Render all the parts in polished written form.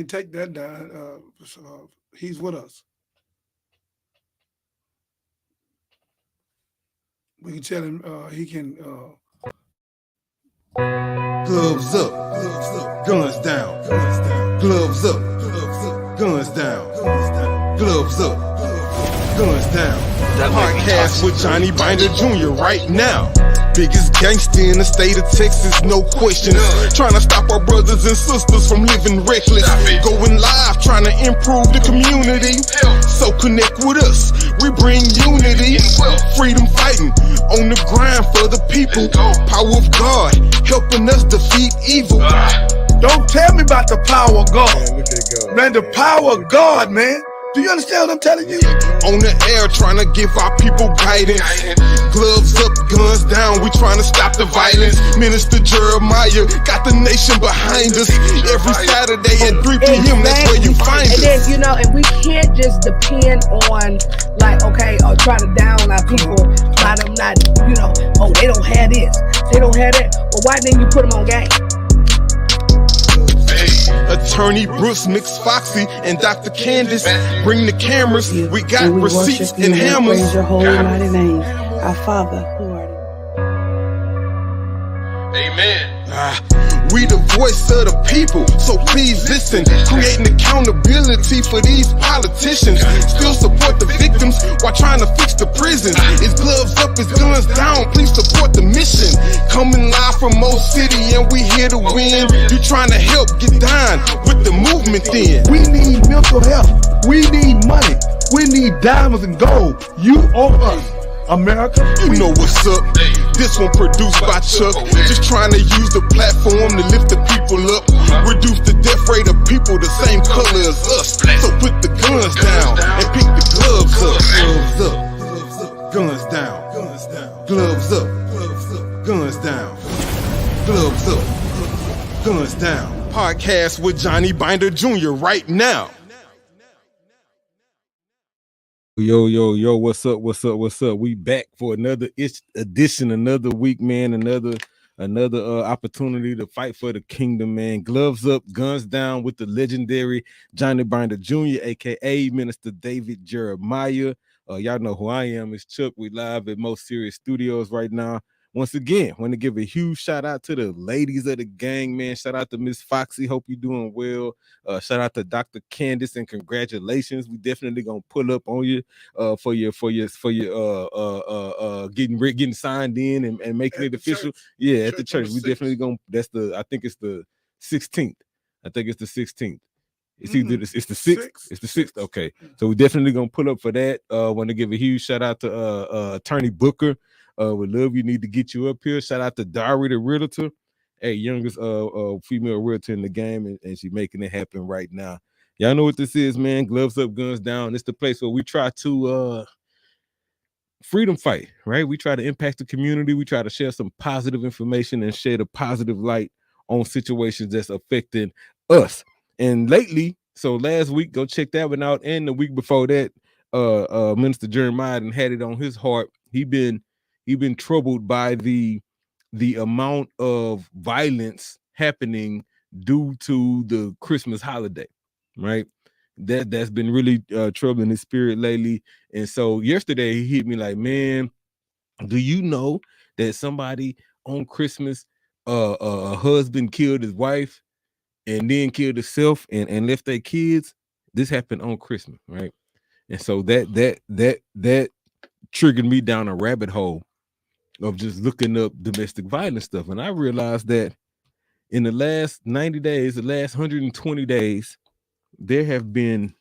take that down. He's with us. We can tell him he can. Gloves up, guns down, gloves up, guns down, gloves up, guns down. Podcast with Johnny Binder Jr. right now. Biggest gangster in the state of Texas, no question. Trying to stop our brothers and sisters from living reckless. Going live, trying to improve the community. So connect with us, we bring unity. Freedom fighting, on the grind for the people. Power of God, helping us defeat evil. Don't tell me about the power of God. Man, the power of God, man. Do you understand what I'm telling you? On the air, trying to give our people guidance. Gloves up, guns down, we trying to stop the violence. Minister Jeremiah got the nation behind us. Every Saturday at 3 p.m., that's where you find us. And then, you know, and we can't just depend on, like, okay, or try to down our people by them not, you know, oh, they don't have this, they don't have that. Well, why didn't you put them on game? Attorney Bruce, Mix Foxy, and Dr. Candace bring the cameras. We got receipts and hammers. Praise your holy mighty name, our Father who art in. Amen. We the voice of the people, so please listen. Creating accountability for these politicians. Still support the victims while trying to fix the prisons. It's gloves up, it's guns down. Please support the mission. Coming live from Mo City, and we here to win. You trying to help get down with the movement then. We need mental health. We need money. We need diamonds and gold. You owe us, America. You know what's up. This one produced by Chuck. Just trying to use the platform to lift the people up. Reduce the death rate of people the same color as us. So put the guns down and pick the gloves up. Gloves up, guns down, gloves up, guns down, gloves up, guns down. Podcast with Johnny Binder Jr. right now. Yo, what's up? We back for another edition, another week, man, another opportunity to fight for the kingdom, man. Gloves up, guns down with the legendary Johnny Binder Jr., aka Minister David Jeremiah. Y'all know who I am. It's Chuck. We live at Most Serious Studios right now. Once again, want to give a huge shout out to the ladies of the gang, man. Shout out to Miss Foxy. Hope you're doing well. Shout out to Dr. Candace and congratulations. We definitely gonna pull up on you for your getting signed in and making it official. Yeah, at the church. We definitely gonna. I think it's the 16th. I think it's the 16th. It's either it's the 6th. It's the 6th. Okay, so we definitely gonna pull up for that. Want to give a huge shout out to Attorney Booker. We love you. Need to get you up here. Shout out to Dari the realtor, youngest female realtor in the game, and she making it happen right now. Y'all know what this is, man. Gloves up, guns down. It's the place where we try to freedom fight, right? We try to impact the community. We try to share some positive information and shed a positive light on situations that's affecting us. And lately, so last week, go check that one out. And the week before that, Minister Jeremiah had it on his heart. He been troubled by the amount of violence happening due to the Christmas holiday, right? That's been really troubling his spirit lately. And so yesterday he hit me like, man, do you know that somebody on Christmas, a husband killed his wife and then killed himself and left their kids? This happened on Christmas, right? And so that triggered me down a rabbit hole of just looking up domestic violence stuff. And I realized that in the last 90 days, the last 120 days, there have been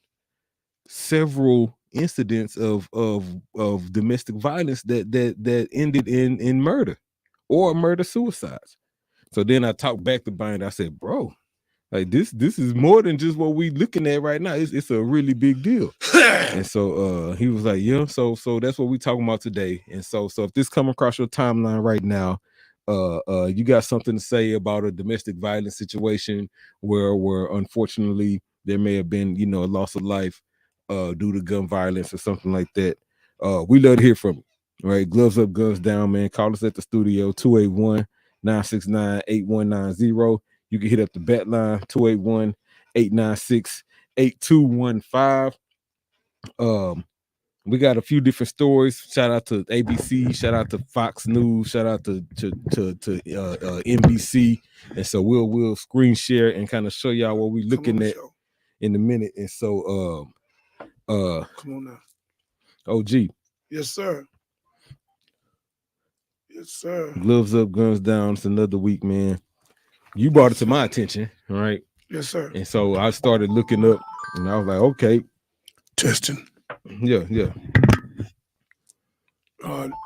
several incidents of domestic violence that ended in murder or murder suicides. So then I talked back to Binder. I said, bro, like this is more than just what we looking at right now. It's a really big deal. And so he was like, yeah, so that's what we talking about today. And so if this come across your timeline right now, you got something to say about a domestic violence situation where unfortunately there may have been, a loss of life due to gun violence or something like that. We love to hear from you. Right? Gloves up, guns down, man. Call us at the studio, 281-969-8190. You can hit up the bat line, 896-8215. We got a few different stories. Shout out to ABC, shout out to Fox News, shout out to NBC. And so we'll screen share and kind of show y'all what we're looking at in a minute. And so come on now. OG. Yes, sir. Yes, sir. Gloves up, guns down. It's another week, man. You brought it to my attention, right? Yes, sir. And so I started looking up and I was like, okay. Testing. Yeah.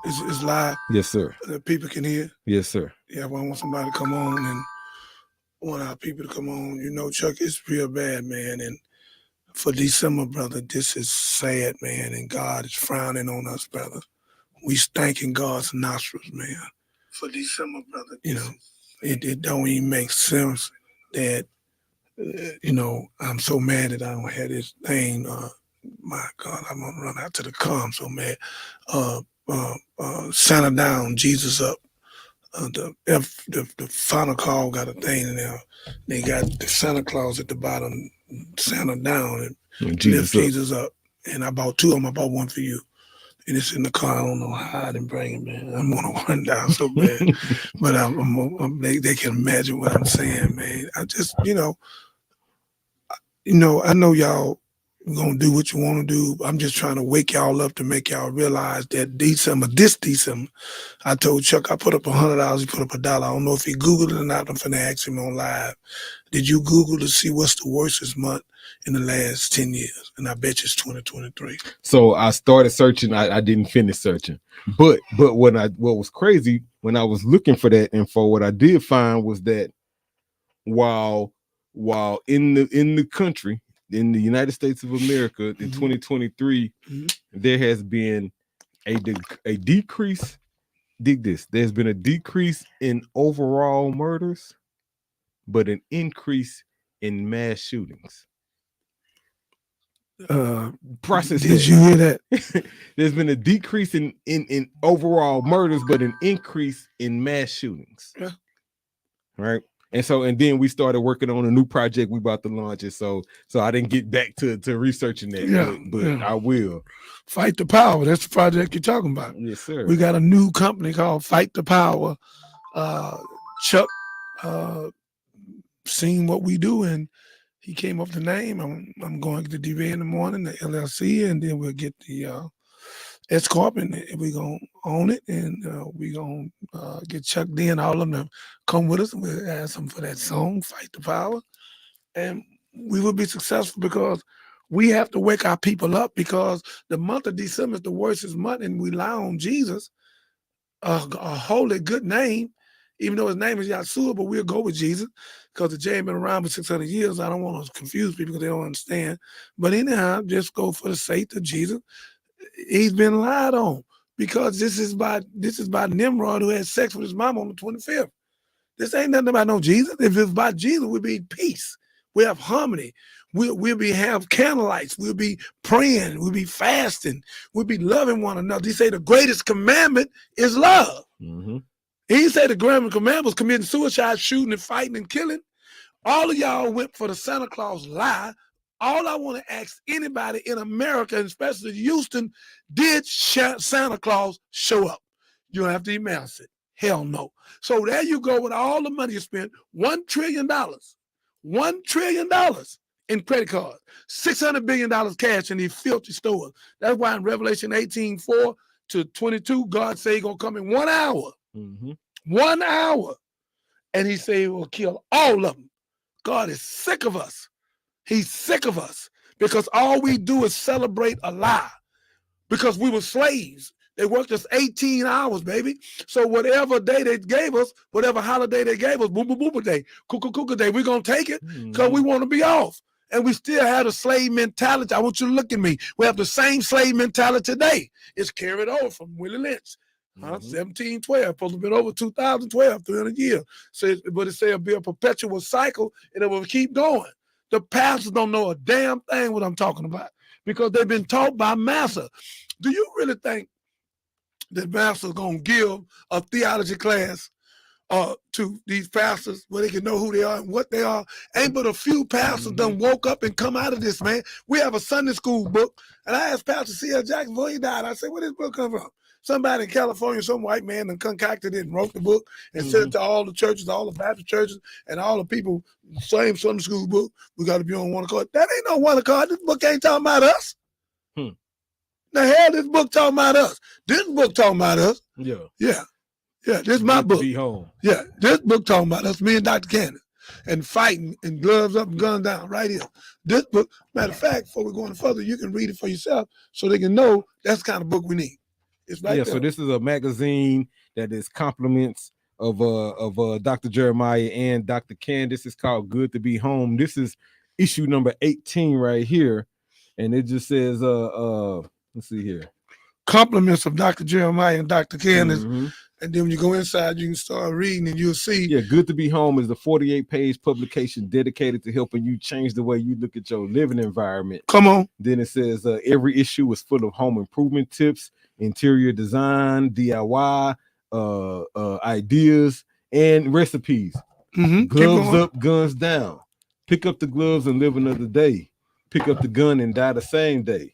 It's live. Yes, sir. That people can hear. Yes, sir. Yeah, I want somebody to come on and want our people to come on. You know, Chuck, it's real bad, man. And for December, brother, this is sad, man. And God is frowning on us, brother. We stank in God's nostrils, man. For December, brother, you know, it don't even make sense that, you know, I'm so mad that I don't have this thing. My God, I'm gonna run out to the car. I'm so mad. Santa down, Jesus up. The final call got a thing in there. They got the Santa Claus at the bottom, Santa down, and Jesus up. And I bought two of them. I bought one for you. And it's in the car. I don't know how I didn't bring it, man. I'm gonna run down so bad. But they can imagine what I'm saying, man. I just, I know y'all gonna do what you want to do. I'm just trying to wake y'all up to make y'all realize that this December, I told Chuck I put up $100, he put up $1. I don't know if he Googled it or not. I'm finna ask him on live. Did you Google to see what's the worstest month in the last 10 years? And I bet you it's 2023. So I started searching. I didn't finish searching. But what was crazy when I was looking for that info, what I did find was that while in the country, in the United States of America in 2023, there has been a decrease. Dig this. There's been a decrease in overall murders, but an increase in mass shootings. Process. Did you hear that? There's been a decrease in overall murders, but an increase in mass shootings. Yeah. Right. And then we started working on a new project we about to launch it. So I didn't get back to researching that, but I will. Fight the Power. That's the project you're talking about. Yes, sir. We got a new company called Fight the Power. Chuck seen what we do, and he came up with the name. I'm going to DV in the morning, the LLC, and then we'll get the S Corp, and we're going to own it, and we're going to get Chuck D and all of them to come with us, and we'll ask them for that song, Fight the Power. And we will be successful because we have to wake our people up, because the month of December is the worstest month, and we rely on Jesus, a holy, good name, even though his name is Yahshua, but we'll go with Jesus because the J ain't been around for 600 years. I don't want to confuse people because they don't understand. But anyhow, just go for the sake of Jesus. He's been lied on because this is by Nimrod, who had sex with his mom on the 25th. This ain't nothing about no Jesus. If it's about Jesus, we'll be peace. We have harmony. We'll be have candlelights. We'll be praying. We'll be fasting. We'll be loving one another. He say the greatest commandment is love. Mm-hmm. He said the greatest commandment was committing suicide, shooting and fighting and killing. All of y'all went for the Santa Claus lie. All I want to ask anybody in America, and especially Houston, did Santa Claus show up? You don't have to email it. Hell no. So there you go with all the money you spent, $1 trillion. $1 trillion in credit cards, $600 billion cash in these filthy stores. That's why in Revelation 18:4 to 22, God say he's going to come in 1 hour. Mm-hmm. 1 hour. And he say he will kill all of them. God is sick of us. He's sick of us because all we do is celebrate a lie because we were slaves. They worked us 18 hours, baby. So whatever day they gave us, whatever holiday they gave us, boom, boom, boom, day, cuckoo day, we're going to take it because we want to be off. And we still have a slave mentality. I want you to look at me. We have the same slave mentality today. It's carried over from Willie Lynch. 1712, supposed to have been over 2012, 300 years. So, but it say it'll be a perpetual cycle and it will keep going. The pastors don't know a damn thing what I'm talking about because they've been taught by massa. Do you really think that master's going to give a theology class to these pastors where they can know who they are and what they are. Ain't but a few pastors done woke up and come out of this, man. We have a Sunday school book, and I asked Pastor C.L. Jackson before he died, I said, where this book come from? Somebody in California, some white man done concocted it and wrote the book and sent it to all the churches, all the Baptist churches, and all the people, same Sunday school book. We got to be on one accord. That ain't no one accord. This book ain't talking about us. The hell this book talking about us? This book talking about us. Yeah. Yeah, this is my book. Be home. Yeah, this book talking about us, me and Dr. Candace, and fighting and gloves up and guns down right here. This book, matter of fact, before we're going further, you can read it for yourself so they can know that's the kind of book we need. It's right there. So this is a magazine that is compliments of Dr. Jeremiah and Dr. Candace. It's called Good to Be Home. This is issue number 18 right here, and it just says let's see here. Compliments of Dr. Jeremiah and Dr. Candace. And then when you go inside, you can start reading and you'll see. Yeah, Good to Be Home is the 48-page publication dedicated to helping you change the way you look at your living environment. Come on. Then it says every issue is full of home improvement tips, interior design, DIY, ideas, and recipes. Gloves up, guns down. Pick up the gloves and live another day. Pick up the gun and die the same day.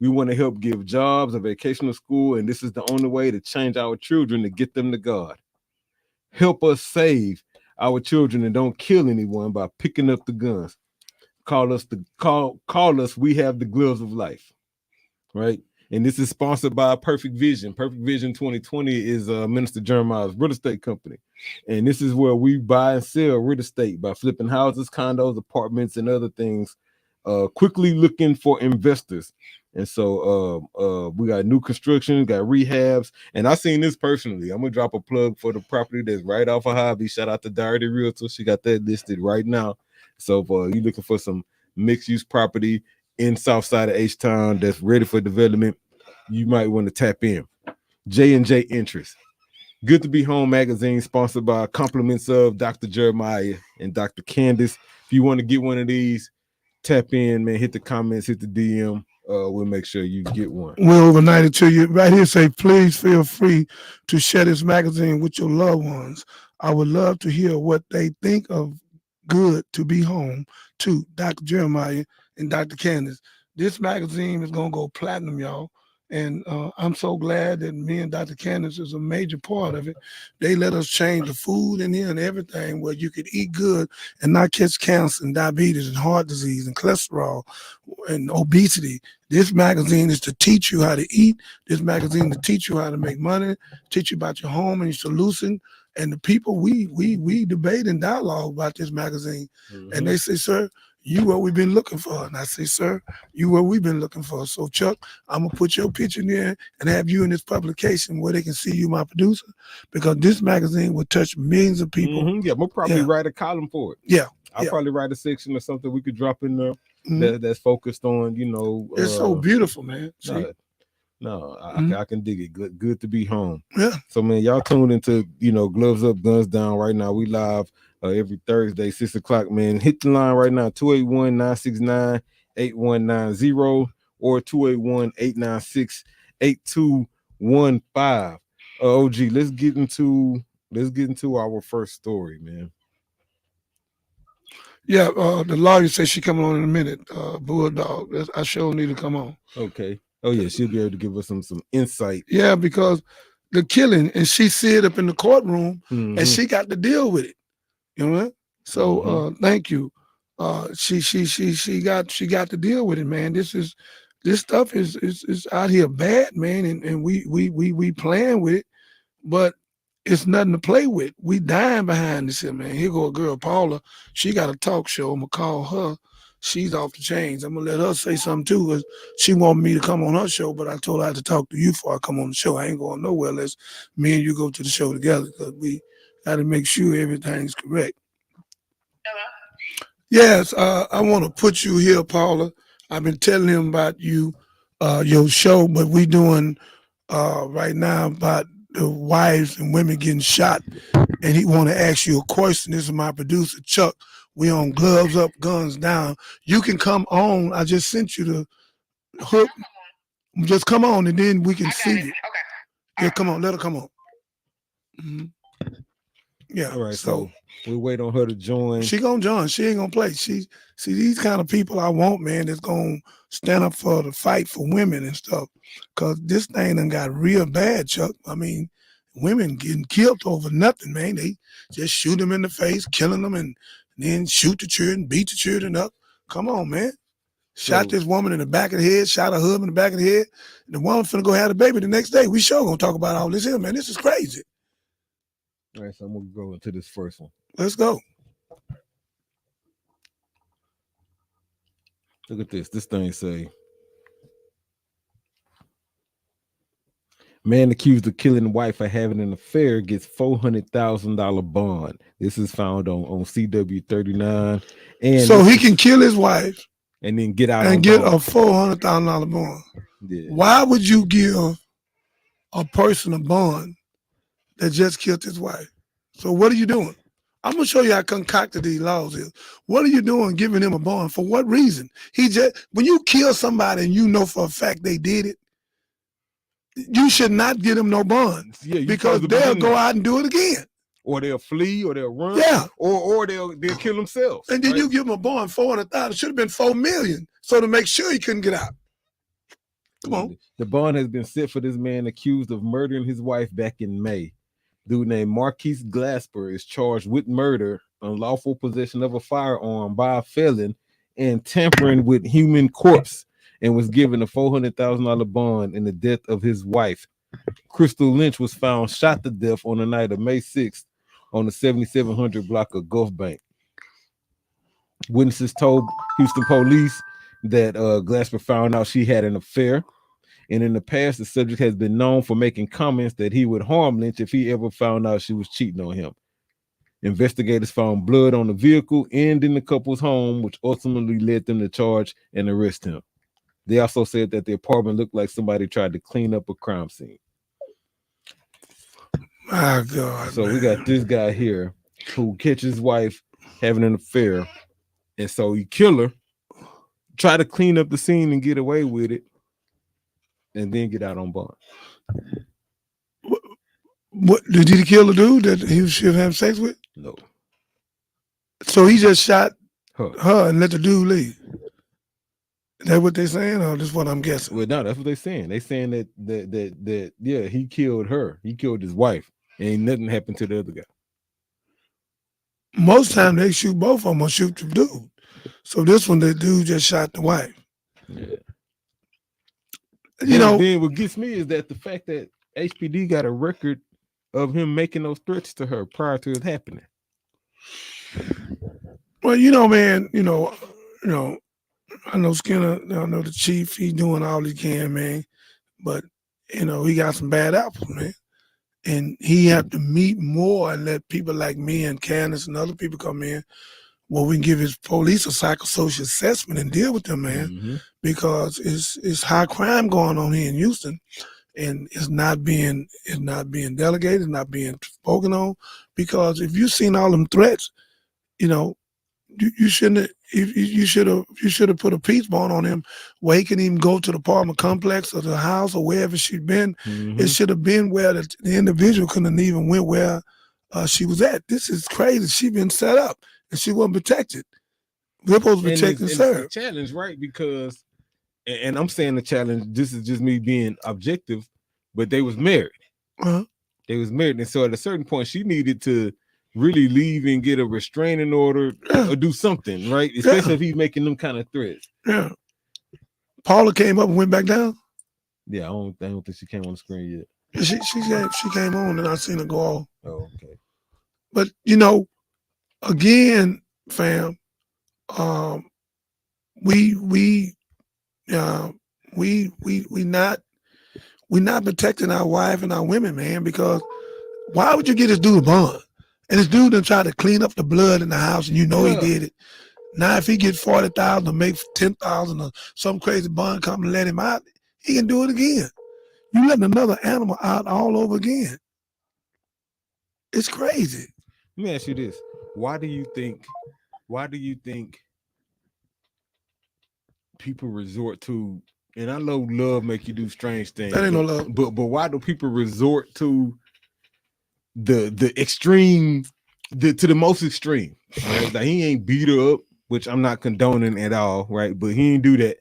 We want to help give jobs, a vocational school, and this is the only way to change our children to get them to God. Help us save our children and don't kill anyone by picking up the guns. Call us. We have the gloves of life, right? And this is sponsored by Perfect Vision. Perfect Vision 2020 is Minister Jeremiah's real estate company, and this is where we buy and sell real estate by flipping houses, condos, apartments, and other things. Quickly looking for investors. And so we got new construction, got rehabs, and I seen this personally. I'm gonna drop a plug for the property that's right off of Hobby. Shout out to Dirty Realtor. She got that listed right now. So if you looking for some mixed-use property in South Side of H-Town that's ready for development, you might want to tap in. J&J Interest. Good to Be Home magazine, sponsored by compliments of Dr. Jeremiah and Dr. Candace. If you want to get one of these, tap in, man. Hit the comments, hit the DM. We'll make sure you get one. We'll overnight it to you. Right here say, please feel free to share this magazine with your loved ones. I would love to hear what they think of Good to Be Home to Dr. Jeremiah and Dr. Candace. This magazine is going to go platinum, y'all. And I'm so glad that me and Dr. Candace is a major part of it. They let us change the food in here and everything where you could eat good and not catch cancer and diabetes and heart disease and cholesterol and obesity. This magazine is to teach you how to eat. This magazine to teach you how to make money, teach you about your home and your solution. And the people, we debate and dialogue about this magazine. And they say, sir, you what we've been looking for. And I say, sir, you what we've been looking for. So Chuck, I'm gonna put your picture in there and have you in this publication where they can see you, my producer, because this magazine will touch millions of people. Yeah, we'll probably write a column for it. Yeah. I'll probably write a section or something we could drop in there that's focused on, it's so beautiful, man. I can dig it. Good to be home. Yeah. So man, y'all tuned into Gloves Up, Guns Down right now. We live every Thursday, 6 o'clock, man. Hit the line right now, 281-969-8190 or 281-896-8215. OG, let's get into our first story, man. Yeah, the lawyer says she coming on in a minute. Bulldog, I sure need to come on. Okay. Oh yeah, she'll be able to give us some insight. Yeah, because the killing, and she sit up in the courtroom, and she got to deal with it. You know, so thank you. She got to deal with it, man. This stuff is out here bad, man, and we playing with it, but it's nothing to play with. We dying behind this here, man. Here go a girl, Paula. She got a talk show. I'm gonna call her. She's off the chains. I'm gonna let her say something too, because she wanted me to come on her show, but I told her I had to talk to you before I come on the show. I ain't going nowhere unless me and you go to the show together, because we got to make sure everything's correct. Hello? Yes, I want to put you here, Paula. I've been telling him about you, your show, but we doing right now about the wives and women getting shot, and he want to ask you a question. This is my producer, Chuck. We on Gloves Up, Guns Down. You can come on. I just sent you the hook. Just come on, and then we can see you. Okay. Yeah, come on. Let her come on. Yeah. All right, So we wait on her to join. she gonna join. She ain't gonna play. See these kind of people I want, man, that's gonna stand up for the fight for women and stuff. Cause this thing done got real bad, Chuck. I mean, women getting killed over nothing, man. They just shoot them in the face, killing them, and then shoot the children, beat the children up. Come on, man. Shot So- this woman in the back of the head, shot her husband in the back of the head. And the woman finna go have a baby the next day. We sure gonna talk about all this here, man. This is crazy. All right, so I'm gonna go into this first one. Let's go. Look at this. This thing say, man accused of killing wife or having an affair gets $400,000 bond. This is found on CW 39, and So he can kill his wife and then get out and on get bond. a $400,000 bond. Yeah. Why would you give a person a bond that just killed his wife? So what are you doing? I'm gonna show you how concocted these laws is. What are you doing giving him a bond? For what reason? When you kill somebody and you know for a fact they did it, you should not give them no bond Yeah, because they'll go out and do it again. or they'll flee, or they'll run, Yeah. or they'll kill themselves. And then right? you give him a bond $400,000. It should have been $4 million. So to make sure he couldn't get out. Come on. The bond has been set for this man accused of murdering his wife back in May. Dude named Marquise Glasper is charged with murder, unlawful possession of a firearm by a felon, and tampering with human corpse, and was given a $400,000 bond in the death of his wife. Crystal Lynch was found shot to death on the night of May 6th on the 7700 block of Gulf Bank. Witnesses told Houston police that Glasper found out she had an affair, and in the past, the subject has been known for making comments that he would harm Lynch if he ever found out she was cheating on him. Investigators found blood on the vehicle and in the couple's home, which ultimately led them to charge and arrest him. They also said that the apartment looked like somebody tried to clean up a crime scene. My God. So man. we got this guy here who catches his wife having an affair, and so he kill her, try to clean up the scene and get away with it, and then get out on bond. What did he kill the dude that he should have sex with? No. So he just shot Her. her and let the dude leave. Is that what they're saying, or just what I'm guessing? Well, no, that's what they're saying. They're saying that yeah, he killed her. He killed his wife, and ain't nothing happened to the other guy. Most time they shoot both of them or shoot the dude. So this one, the dude just shot the wife. Yeah. You know, then what gets me is that the fact that HPD got a record of him making those threats to her prior to it happening. well, you know, man, I know Skinner, I know the chief, he doing all he can, man. But, he got some bad apples, man. And he have to meet more and let people like me and Candace and other people come in where we can give his police a psychosocial assessment and deal with them, man. Mm-hmm. Because it's high crime going on here in Houston, and it's not being delegated, it's not being spoken on. Because if you've seen all them threats, you shouldn't. You should have put a peace bond on him where he can even go to the apartment complex or the house or wherever she'd been. Mm-hmm. It should have been where the individual couldn't even went where she was at. This is crazy. She been set up and she wasn't protected. We're supposed to protect and serve. It's a challenge, right? Because, and I'm saying the challenge. This is just me being objective, but they was married. Uh-huh. They was married, and so at a certain point, she needed to really leave and get a restraining order or do something, right? Especially if he's making them kind of threats. Yeah. Paula came up and went back down. Yeah, I don't think she came on the screen yet. She came on and I seen her go off. Oh, okay. But again, fam, we not protecting our wife and our women, man, because why would you get this dude a bond? And this dude done try to clean up the blood in the house and he did it. Now if he get 40,000 or make 10,000 or some crazy bond come and let him out, he can do it again. You letting another animal out all over again. It's crazy. Let me ask you this. Why do you think people resort to, and I know love make you do strange things. That ain't no love. But why do people resort to the extreme to the most extreme. Right? Like he ain't beat her up, which I'm not condoning at all, right? But he ain't do that.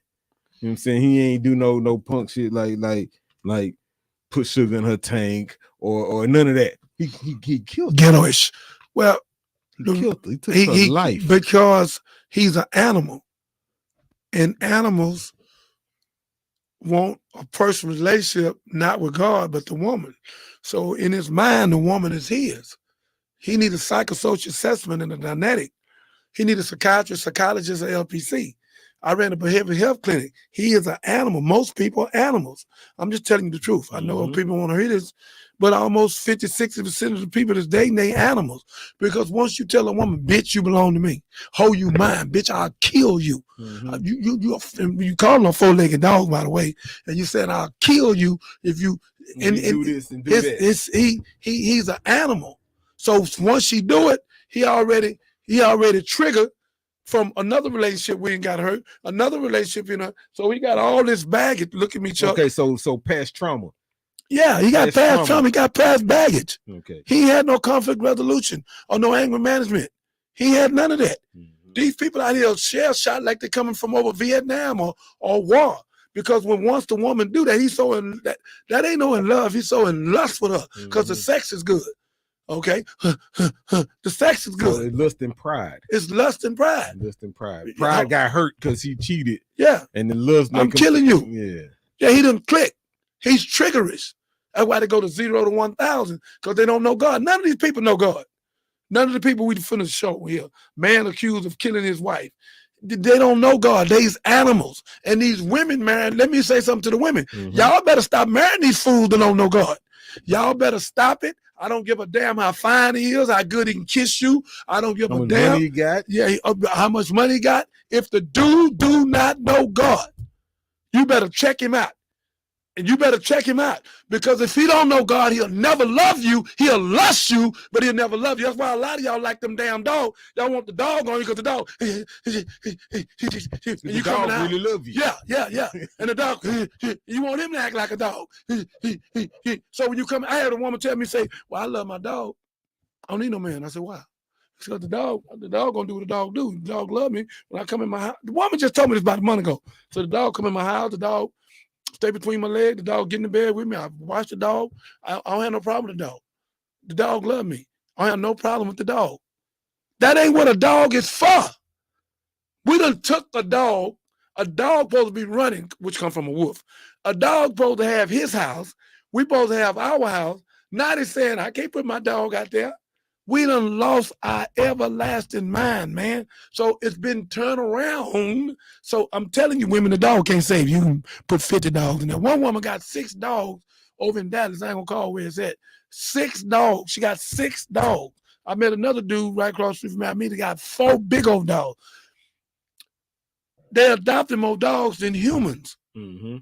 You know what I'm saying? He ain't do no punk shit like put sugar in her tank or none of that. He killed her. Ghetto-ish. Well, He killed her. He took her life. Because he's an animal, and animals want a personal relationship not with God but the woman. So in his mind, the woman is his. He needs a psychosocial assessment and a dynamic. He needs a psychiatrist, psychologist, or LPC. I ran a behavioral health clinic. He is an animal. Most people are animals. I'm just telling you the truth. I know people want to hear this, but almost 50, 60% of the people that's dating, they animals. Because once you tell a woman, bitch, you belong to me. Ho, you mine. Bitch, I'll kill you. You call him a four-legged dog, by the way, and you said, I'll kill you if you do this and do that. He's an animal. So once she do it, he already triggered from another relationship we ain't got hurt, another relationship, so he got all this baggage. Look at me, Chuck. Okay, so past trauma. Yeah, he got past trauma. He got past baggage. Okay. He had no conflict resolution or no anger management. He had none of that. These people out here shell shot like they're coming from over Vietnam or war. Because once the woman do that, he's so in that ain't no in love. He's so in lust with her because the sex is good. Okay, the sex is good. So it's lust and pride. It's lust and pride. Lust and pride. Pride got hurt because he cheated. Yeah, and the lust. I'm killing you. Yeah, he didn't click. He's triggerish. That's why they go to 0 to 1,000 because they don't know God. None of these people know God. None of the people we finished show here, man accused of killing his wife, they don't know God. They's animals. And these women, man, let me say something to the women. Y'all better stop marrying these fools that don't know God. Y'all better stop it. I don't give a damn how fine he is, how good he can kiss you. I don't give a damn. Money he got? Yeah, how much money he got. If the dude do not know God, you better check him out. And you better check him out. Because if he don't know God, he'll never love you. He'll lust you, but he'll never love you. That's why a lot of y'all like them damn dogs. Y'all want the dog on you because the dog. And you dog really love you. Yeah. And the dog, you want him to act like a dog. So when you come, I had a woman tell me, say, well, I love my dog. I don't need no man. I said, why? Because the dog gonna do what the dog do. The dog love me. When I come in my house, the woman just told me this about a month ago. So the dog come in my house, the dog stay between my legs, the dog get in the bed with me. I watch the dog. I don't have no problem with the dog. The dog love me. I have no problem with the dog. That ain't what a dog is for. We done took a dog supposed to be running, which come from a wolf. A dog supposed to have his house. We supposed to have our house. Now they saying, I can't put my dog out there. We done lost our everlasting mind, man. So it's been turned around. So I'm telling you, women, the dog can't save you. You can put 50 dogs in there. One woman got 6 dogs over in Dallas. I ain't gonna call where it's at. 6 dogs. She got 6 dogs. I met another dude right across the street from me. That got 4 big old dogs. They adopted more dogs than humans. And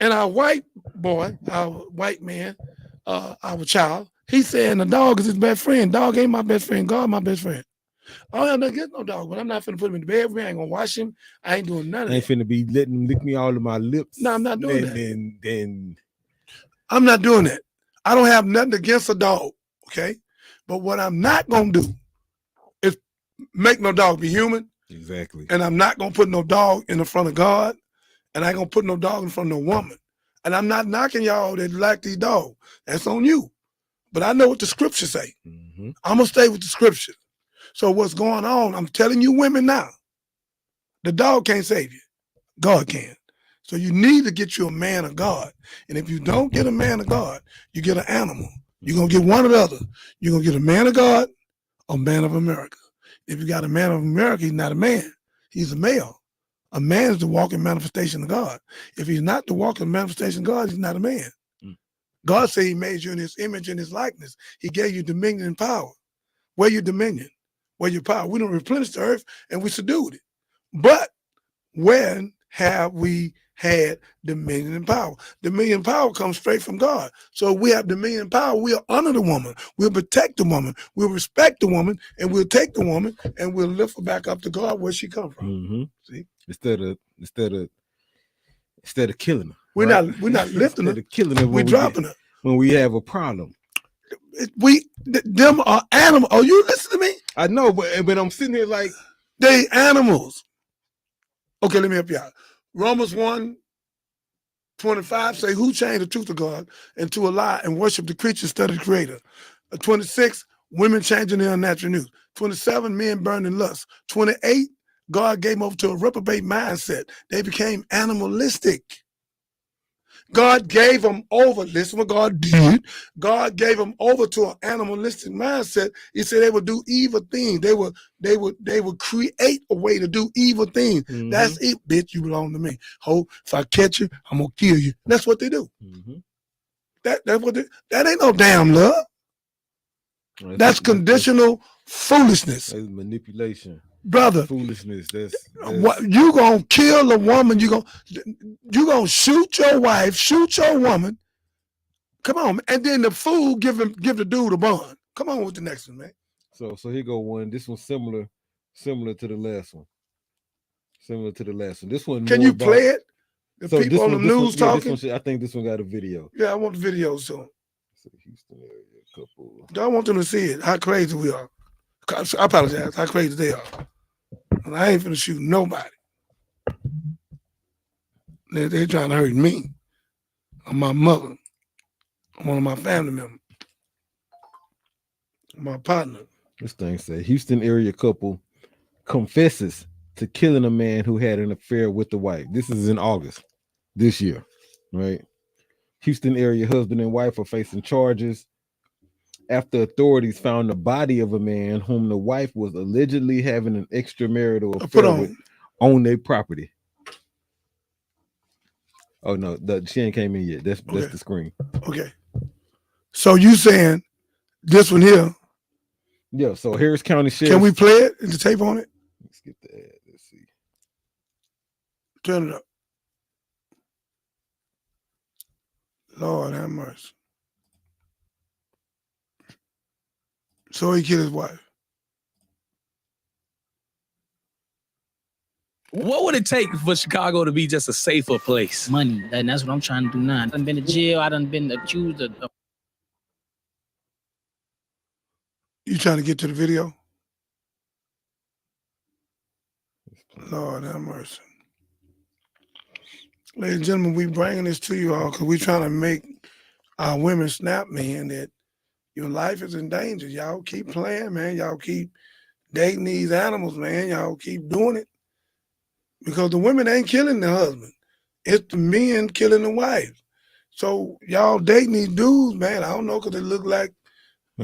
our white boy, our white man, our child, he saying the dog is his best friend. Dog ain't my best friend. God my best friend. I don't have nothing against no dog, but I'm not finna put him in the bed. I ain't gonna wash him. I ain't doing none of that. I ain't finna be letting him lick me all of my lips. No, I'm not doing that. Then I'm not doing that. I don't have nothing against a dog, okay? But what I'm not gonna do is make no dog be human. Exactly. And I'm not gonna put no dog in the front of God. And I ain't gonna put no dog in front of no woman. And I'm not knocking y'all that like these dogs. That's on you. But I know what the scriptures say. I'm going to stay with the scriptures. So what's going on, I'm telling you women now, the dog can't save you. God can. So you need to get you a man of God. And if you don't get a man of God, you get an animal. You're going to get one or the other. You're going to get a man of God or man of America. If you got a man of America, he's not a man. He's a male. A man is the walking manifestation of God. If he's not the walking manifestation of God, he's not a man. God said he made you in his image and his likeness. He gave you dominion and power. Where your dominion? Where your power? We don't replenish the earth and we subdued it. But when have we had dominion and power? Dominion and power comes straight from God. So we have dominion and power. We'll honor the woman. We'll protect the woman. We'll respect the woman, and we'll take the woman and we'll lift her back up to God where she come from. See? Instead of killing her. We're not lifting her. Instead of killing her, we're dropping her. When we have a problem. Them are animals. Oh, you listen to me? I know, but I'm sitting here like they animals. Okay, let me help you out. Romans 1:25 say, who changed the truth of God into a lie and worship the creature instead of the creator? 26, women changing their unnatural news. 27, men burning lust. 28, God gave them over to a reprobate mindset. They became animalistic. God gave them over. Listen what God did. God gave them over to an animalistic mindset. He said they would do evil things. They would create a way to do evil things. Mm-hmm. That's it, bitch. You belong to me. Ho, if I catch you, I'm gonna kill you. That's what they do. Mm-hmm. That ain't no damn love. That's conditional foolishness. That's manipulation. Brother, foolishness. That's what you gonna kill a woman? You gonna shoot your wife, shoot your woman? Come on, and then the fool give the dude a bond. Come on with the next one, man. So here go one. This one's similar to the last one. This one. Can you play it? The so people on the news talking. I think this one got a video. Yeah, I want the video soon. Houston area couple. I want them to see it. How crazy we are. I apologize. How crazy they are. And I ain't finna shoot nobody. They're trying to hurt me. Or my mother. One of my family members. My partner. This thing said Houston area couple confesses to killing a man who had an affair with the wife. This is in August this year, right? Houston area husband and wife are facing charges after authorities found the body of a man whom the wife was allegedly having an extramarital affair with on their property. Oh no, she ain't came in yet. That's the screen. Okay. So you saying this one here? Yeah. So Harris County Sheriff. Can we play it? Is the tape on it? Let's get the ad. Let's see. Turn it up. Lord have mercy. So he killed his wife. What would it take for Chicago to be just a safer place? Money, and that's what I'm trying to do now. I done been to jail. I done been accused of. You trying to get to the video? Lord have mercy. Ladies and gentlemen, we bringing this to you all because we trying to make our women snap, man, that your life is in danger. Y'all keep playing, man. Y'all keep dating these animals, man. Y'all keep doing it. Because the women ain't killing the husband. It's the men killing the wife. So y'all dating these dudes, man. I don't know because they look like.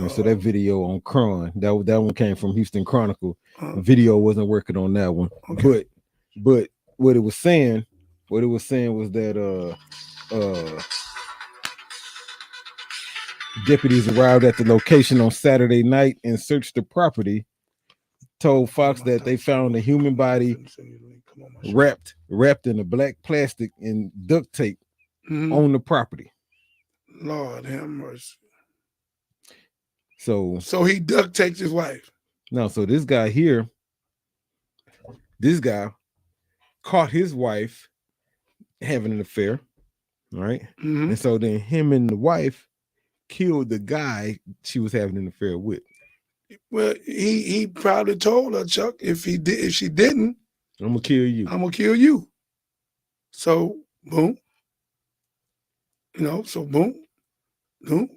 So that video on Cron, that one came from Houston Chronicle. Video wasn't working on that one. Okay. But what it was saying was that deputies arrived at the location on Saturday night and searched the property. Told Fox that they found a human body wrapped in a black plastic and duct tape on the property. Lord have mercy. So he duct taped his wife. No, so this guy caught his wife having an affair, right? Mm-hmm. And so then him and the wife killed the guy she was having an affair with. Well, he probably told her, Chuck, if she didn't, I'm gonna kill you. I'm gonna kill you. So boom. Boom. Boom.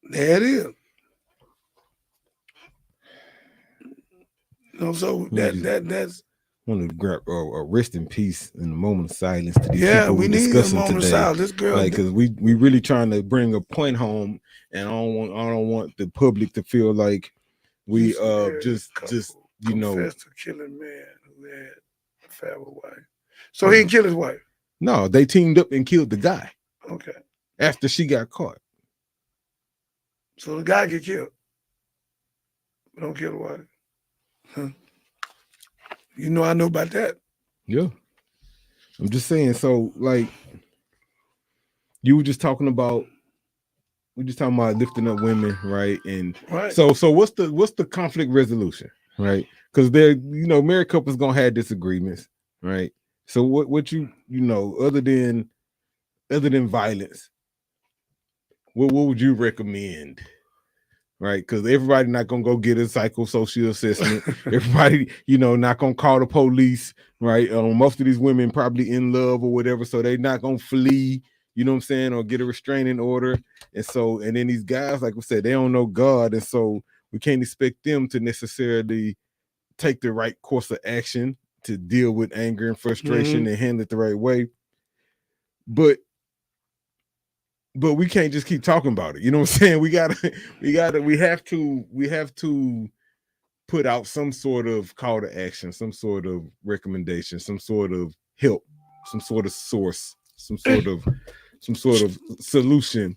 There it is. So that's want to grab rest in peace in a moment of silence to these people we need a moment of silence. This girl, because we really trying to bring a point home, and I don't want the public to feel like we just you know confessed to killing man who had a affair with wife. So he didn't kill his wife. No, they teamed up and killed the guy. Okay. After she got caught. So the guy get killed. But don't kill the wife. Huh. You know I know about that. Yeah. I'm just saying, so like you were just talking about lifting up women, right? And right. So what's the conflict resolution, right? Because they're married couples gonna have disagreements, right? So what you other than violence, what would you recommend? Right, because everybody not gonna go get a psychosocial assessment. Everybody, not gonna call the police. Right, most of these women probably in love or whatever, so they not gonna flee. You know what I'm saying, or get a restraining order. And then these guys, like we said, they don't know God, and so we can't expect them to necessarily take the right course of action to deal with anger and frustration and handle it the right way. But we can't just keep talking about it. You know what I'm saying? We have to put out some sort of call to action, some sort of recommendation, some sort of help, some sort of source, some sort of solution.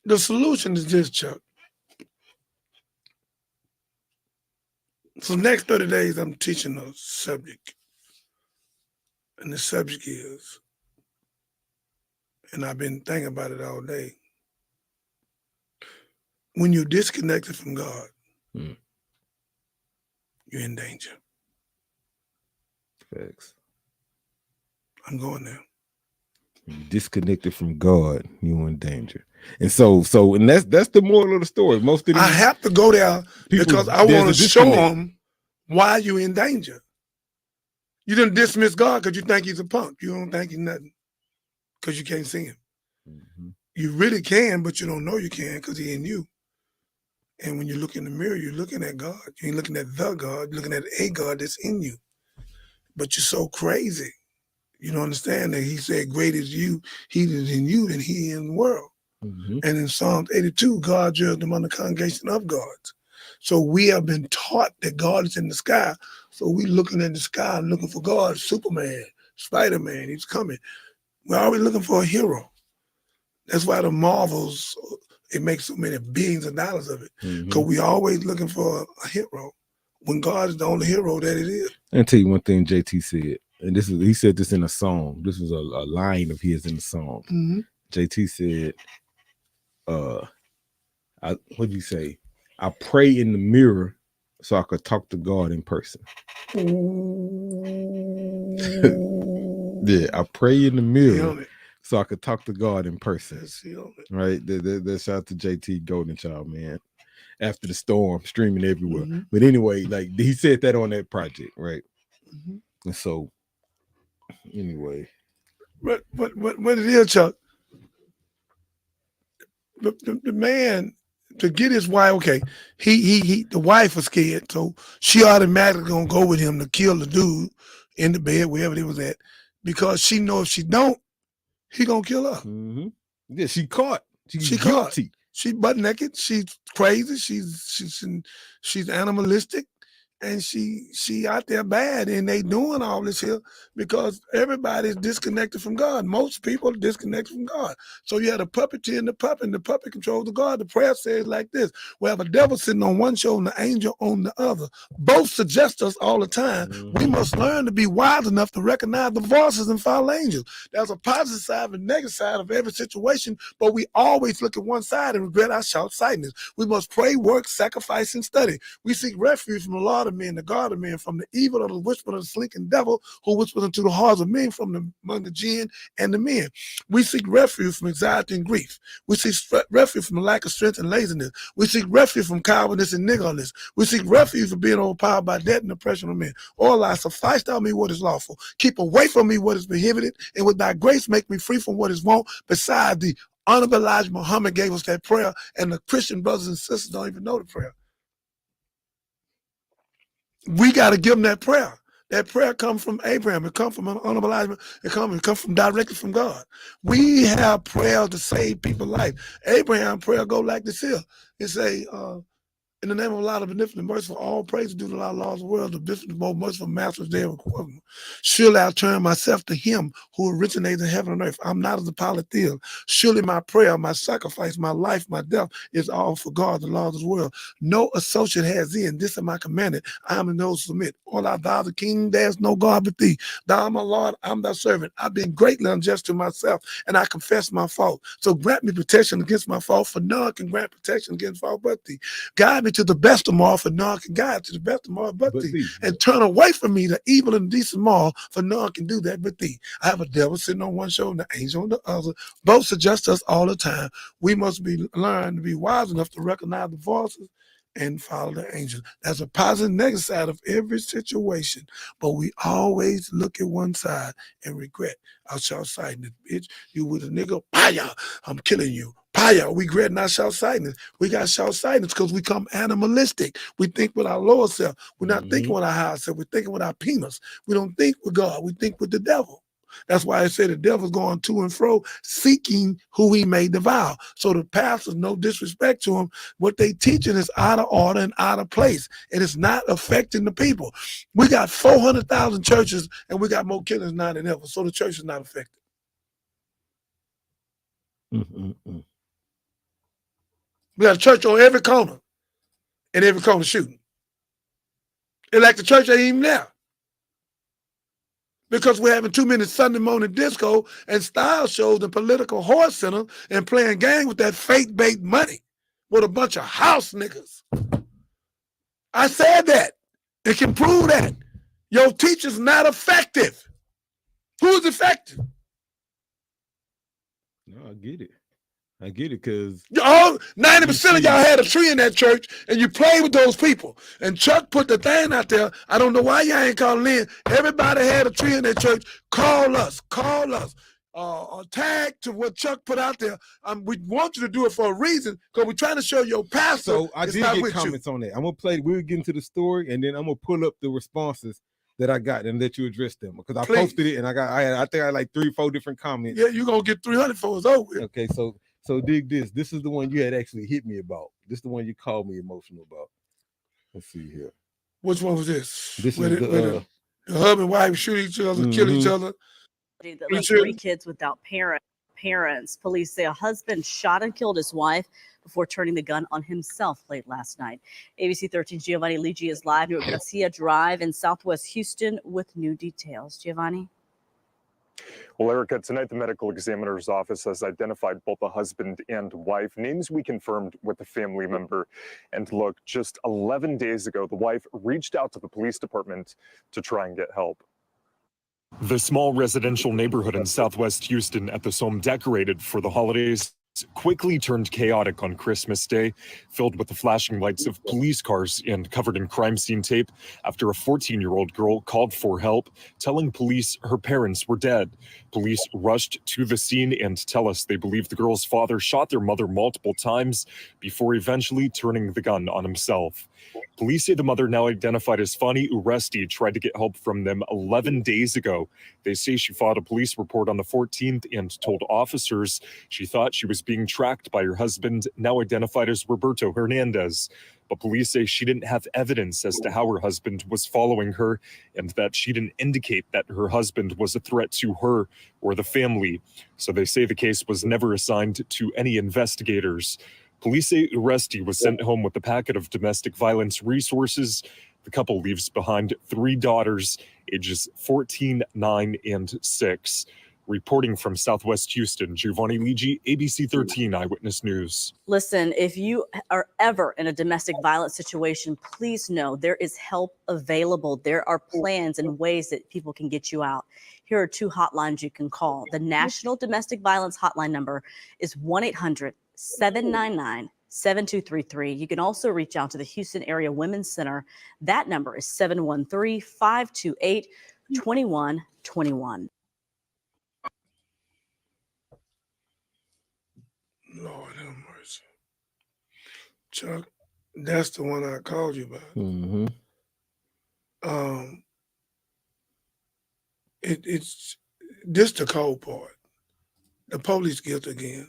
The solution is this, Chuck. For the next 30 days, I'm teaching a subject. And the subject is, and I've been thinking about it all day, when you're disconnected from God, you're in danger. Facts. I'm going there. Disconnected from God, you're in danger. And so that's the moral of the story. Most of these, I have to go there because I want to show them why you're in danger. You didn't dismiss God because you think he's a punk. You don't think he's nothing because you can't see him. You really can, but you don't know you can because he's in you. And when you look in the mirror, you're looking at God. You ain't looking at the God, you're looking at a God that's in you. But you're so crazy. You don't understand that he said, great is you, he is in you than he in the world. And in Psalms 82, God judged them on the congregation of gods. So we have been taught that God is in the sky. So we looking in the sky and looking for God, Superman, Spider-Man, he's coming. We're always looking for a hero. That's why the Marvels, it makes so many billions of dollars of it. Because we always looking for a hero when God is the only hero that it is. I'll tell you one thing JT said, and he said this in a song. This was a line of his in the song. JT said, what'd you say? I pray in the mirror so I could talk to God in person. Yeah, I pray in the mirror so I could talk to God in person. Right? That shout out to JT Golden Child, man. After the storm, streaming everywhere. But anyway, like he said that on that project, right? And so, anyway. What it is, Chuck? The man, to get his wife, okay, the wife was scared, so she automatically gonna go with him to kill the dude in the bed, wherever they was at, because she know if she don't, he gonna kill her. Yeah, she caught. She's caught. guilty. She butt naked. She's crazy. She's animalistic, and she out there bad, and they doing all this here because everybody's disconnected from God. Most people are disconnected from God. So you had a puppeteer and the puppet controls the God. The prayer says like this: we have a devil sitting on one shoulder and an angel on the other. Both suggest us all the time. We must learn to be wise enough to recognize the voices and follow angels. There's a positive side and a negative side of every situation, but we always look at one side and regret our short-sightedness. We must pray, work, sacrifice, and study. We seek refuge from the Lord of men, the God of men, from the evil of the whisper of the slinking devil who whispers into the hearts of men among the jinn and the men. We seek refuge from anxiety and grief. We seek refuge from the lack of strength and laziness. We seek refuge from cowardice and niggardliness. We seek refuge from being overpowered by debt and oppression of men. All I suffice to me what is lawful. Keep away from me what is prohibited, and with thy grace make me free from what is wrong. Besides, the Honorable Elijah Muhammad gave us that prayer, and the Christian brothers and sisters don't even know the prayer. We got to give them that prayer. That prayer comes from Abraham. It comes from Honorable Elijah. It comes from directly from God. We have prayer to save people's life. Abraham prayer go like this here. It say, in the name of Allah, the beneficent, merciful, all praise due to Allah, laws of the world, the beneficent, most merciful, master's day of equivalent. Surely I turn myself to him who originates in heaven and earth. I'm not as a polytheist. Surely my prayer, my sacrifice, my life, my death is all for God, the laws of the world. No associate has in. This is my commandment. I am in those who submit. All I thou the king, there's no God but thee. Thou my Lord, I'm thy servant. I've been greatly unjust to myself, and I confess my fault. So grant me protection against my fault, for none can grant protection against fault but thee. Guide me me to the best of them all for none can guide to the best of them all but But thee. thee. And turn away from me the evil and decent all, for none can do that but thee. I have a devil sitting on one shoulder and an angel on the other. Both suggest us all the time. We must learn to be wise enough to recognize the voices and follow the angels. There's a positive and negative side of every situation, but we always look at one side and regret our short-sightedness. Bitch, you with a nigga, paya, I'm killing you. Paya, we regret our short-sightedness. We got short-sightedness because we become animalistic. We think with our lower self. We're not thinking with our higher self. We're thinking with our penis. We don't think with God. We think with the devil. That's why I say the devil's going to and fro, seeking who he may devour. So the pastors, no disrespect to him, what they teaching is out of order and out of place. And it's not affecting the people. We got 400,000 churches and we got more killings now than ever. So the church is not affected. Mm-mm-mm. We got a church on every corner and every corner shooting. It's like the church ain't even there. Because we're having too many Sunday morning disco and style shows and political horse center and playing game with that faith-based money with a bunch of house niggas. I said that. It can prove that. Your teacher's not effective. Who's effective? No, I get it. I get it because All 90% of y'all had a tree in that church and you played with those people. And Chuck put the thing out there. I don't know why y'all ain't calling in. Everybody had a tree in that church. Call us. Call us. Tag to what Chuck put out there. We want you to do it for a reason because we're trying to show your pastor. so I did get comments on that. I'm gonna play. We'll get into the story and then I'm gonna pull up the responses that I got and let you address them because I posted it and I think I had like 3-4 different comments. Yeah, you're gonna get 300 for us over. Okay, so dig this. This is the one you had actually hit me about. This is the one you called me emotional about. Let's see here. Which one was this? This where is the husband and wife shoot each other, kill each other. That left 3 kids without parents. Police say a husband shot and killed his wife before turning the gun on himself late last night. ABC 13's Giovanni Ligi is live near Garcia Drive in Southwest Houston with new details. Giovanni? Well, Erica, tonight the medical examiner's office has identified both the husband and wife, names we confirmed with a family member. And look, just 11 days ago, the wife reached out to the police department to try and get help. The small residential neighborhood in Southwest Houston at the home decorated for the holidays quickly turned chaotic on Christmas Day, filled with the flashing lights of police cars and covered in crime scene tape after a 14-year-old girl called for help, telling police her parents were dead. Police rushed to the scene and tell us they believe the girl's father shot their mother multiple times before eventually turning the gun on himself. Police say the mother, now identified as Fani Uresti, tried to get help from them 11 days ago. They say she filed a police report on the 14th and told officers she thought she was being tracked by her husband, now identified as Roberto Hernandez. But police say she didn't have evidence as to how her husband was following her and that she didn't indicate that her husband was a threat to her or the family. So they say the case was never assigned to any investigators. Police say Uresti was sent home with a packet of domestic violence resources. The couple leaves behind 3 daughters, ages 14, 9, and 6. Reporting from Southwest Houston, Giovanni Ligi, ABC 13 Eyewitness News. Listen, if you are ever in a domestic violence situation, please know there is help available. There are plans and ways that people can get you out. Here are 2 hotlines you can call. The National Domestic Violence Hotline number is 1-800-799-7233. You can also reach out to the Houston Area Women's Center. That number is 713-528-2121. Lord have mercy. Chuck, that's the one I called you about. Mm-hmm. It's this the cold part. The police guilty again.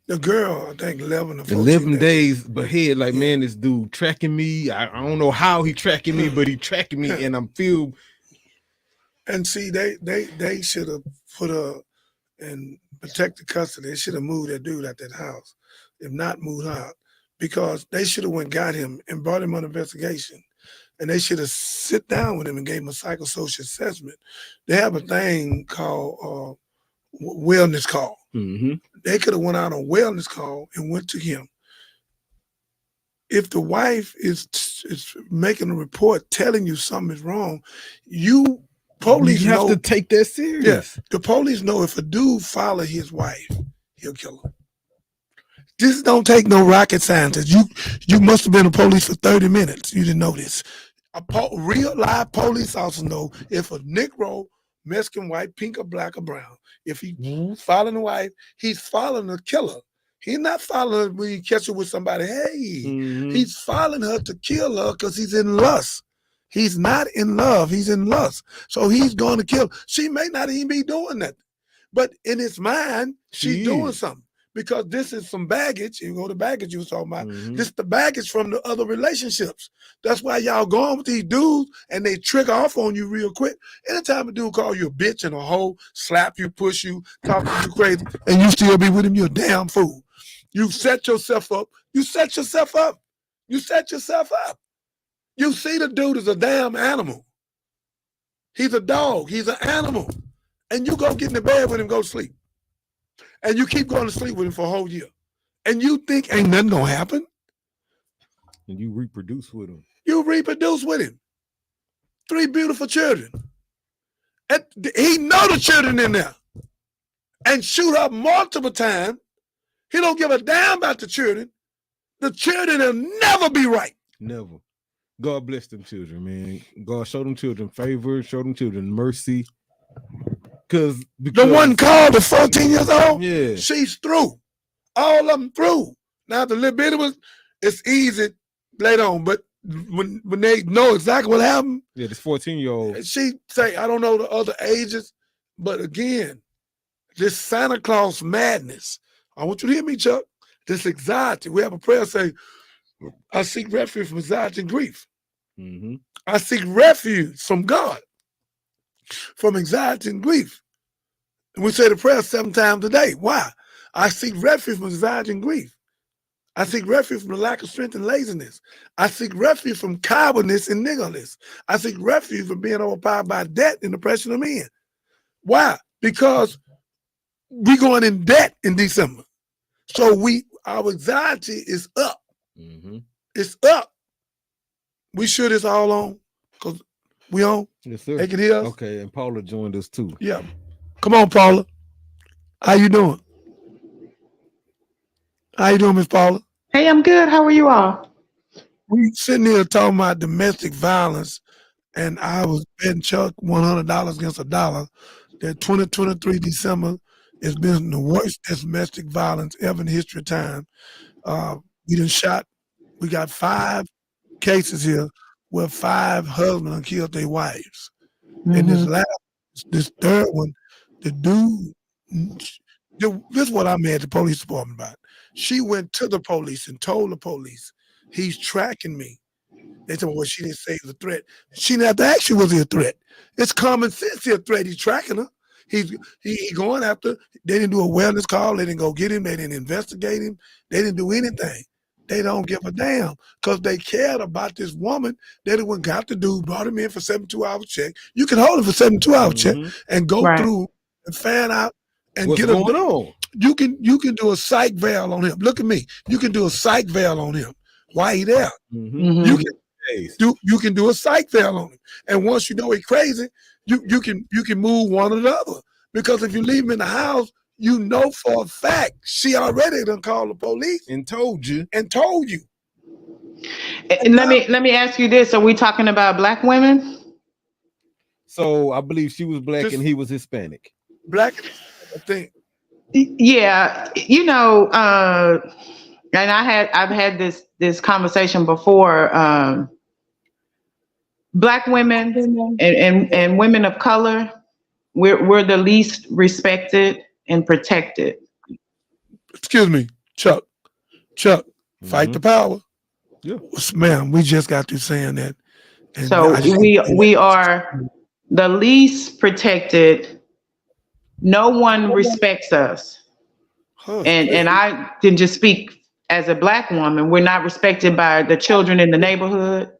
The girl, I think 11 or 14 11 days ahead, like, man, this dude tracking me. I don't know how he tracking me, but he tracking me, and I'm feel. And see, they should have put her and protect the custody. They should have moved that dude out that house, if not moved out, because they should have went got him and brought him on investigation. And they should have sit down with him and gave him a psychosocial assessment. They have a thing called wellness call. Mm-hmm. They could have went out on wellness call and went to him if the wife is making a report telling you something is wrong, you police You have know to take that serious. Yes, the police know if a dude follow his wife, he'll kill her. This don't take no rocket scientist. You must have been a police for 30 minutes. You didn't know this. Real live police officers know if a Negro, Mexican, white, pink or black or brown, if he's following the wife, he's following the killer. He's not following her when you catch her with somebody. Hey, he's following her to kill her because he's in lust. He's not in love. He's in lust. So he's going to kill. She may not even be doing that. But in his mind, she's doing something. Because this is some baggage. You know the baggage you was talking about. This is the baggage from the other relationships. That's why y'all going with these dudes and they trick off on you real quick. Anytime a dude call you a bitch and a hoe, slap you, push you, talk to you crazy, and you still be with him, you're a damn fool. You set yourself up. You set yourself up. You set yourself up. You see the dude is a damn animal. He's a dog. He's an animal. And you go get in the bed with him, go sleep. And you keep going to sleep with him for a whole year. And you think ain't nothing gonna happen. And you reproduce with him. You reproduce with him. 3 beautiful children. And he know the children in there. And shoot up multiple times. He don't give a damn about the children. The children will never be right. Never. God bless them children, man. God show them children favor, show them children mercy. Because the one called the 14 years old, yeah, she's through. All of them through. Now the little bitty ones, it's easy later on, but when they know exactly what happened, yeah, this 14-year-old, she say, I don't know the other ages, but again, this Santa Claus madness. I want you to hear me, Chuck. This anxiety. We have a prayer say, I seek refuge from anxiety and grief. I seek refuge from God from anxiety and grief. And we say the prayer 7 times a day. Why? I seek refuge from anxiety and grief. I seek refuge from the lack of strength and laziness. I seek refuge from cowardness and niggerness. I seek refuge from being overpowered by debt and oppression of men. Why? Because we're going in debt in December. So our anxiety is up. It's up. We sure this all on? Because we on? Yes, sir. They can hear us? Okay, and Paula joined us too. Yeah. Come on, Paula. How you doing? How you doing, Miss Paula? Hey, I'm good. How are you all? We sitting here talking about domestic violence, and I was betting Chuck $100 against $1 that 2023 December has been the worst domestic violence ever in the history of time. We got 5 cases here where 5 husbands killed their wives. And this third one, the dude, this is what I'm at the police department about. She went to the police and told the police, he's tracking me. They said, well, she didn't say it was a threat. She didn't have to ask you was it a threat. It's common sense he's a threat. He's tracking her. He going after. They didn't do a wellness call. They didn't go get him. They didn't investigate him. They didn't do anything. They don't give a damn because they cared about this woman. They went got the dude, brought him in for 72-hour check. You can hold him for 72-hour check and go through and find out and what's get him. going on. You can do a psych veil on him. Look at me. You can do a psych veil on him. Why he there? You can do a psych veil on him. And once you know he's crazy, you can move one or the other. Because if you leave him in the house, you know for a fact she already done called the police and told you. And let me ask you this: are we talking about black women? So I believe she was black and he was Hispanic. Black, I think. Yeah, you know, and I've had this conversation before. Black women and women of color, we're the least respected and protected. Excuse me, Chuck, fight the power. Yeah, ma'am, we just got through saying that. And so we are the least protected. No one respects us. And I can just speak as a black woman. We're not respected by the children in the neighborhood.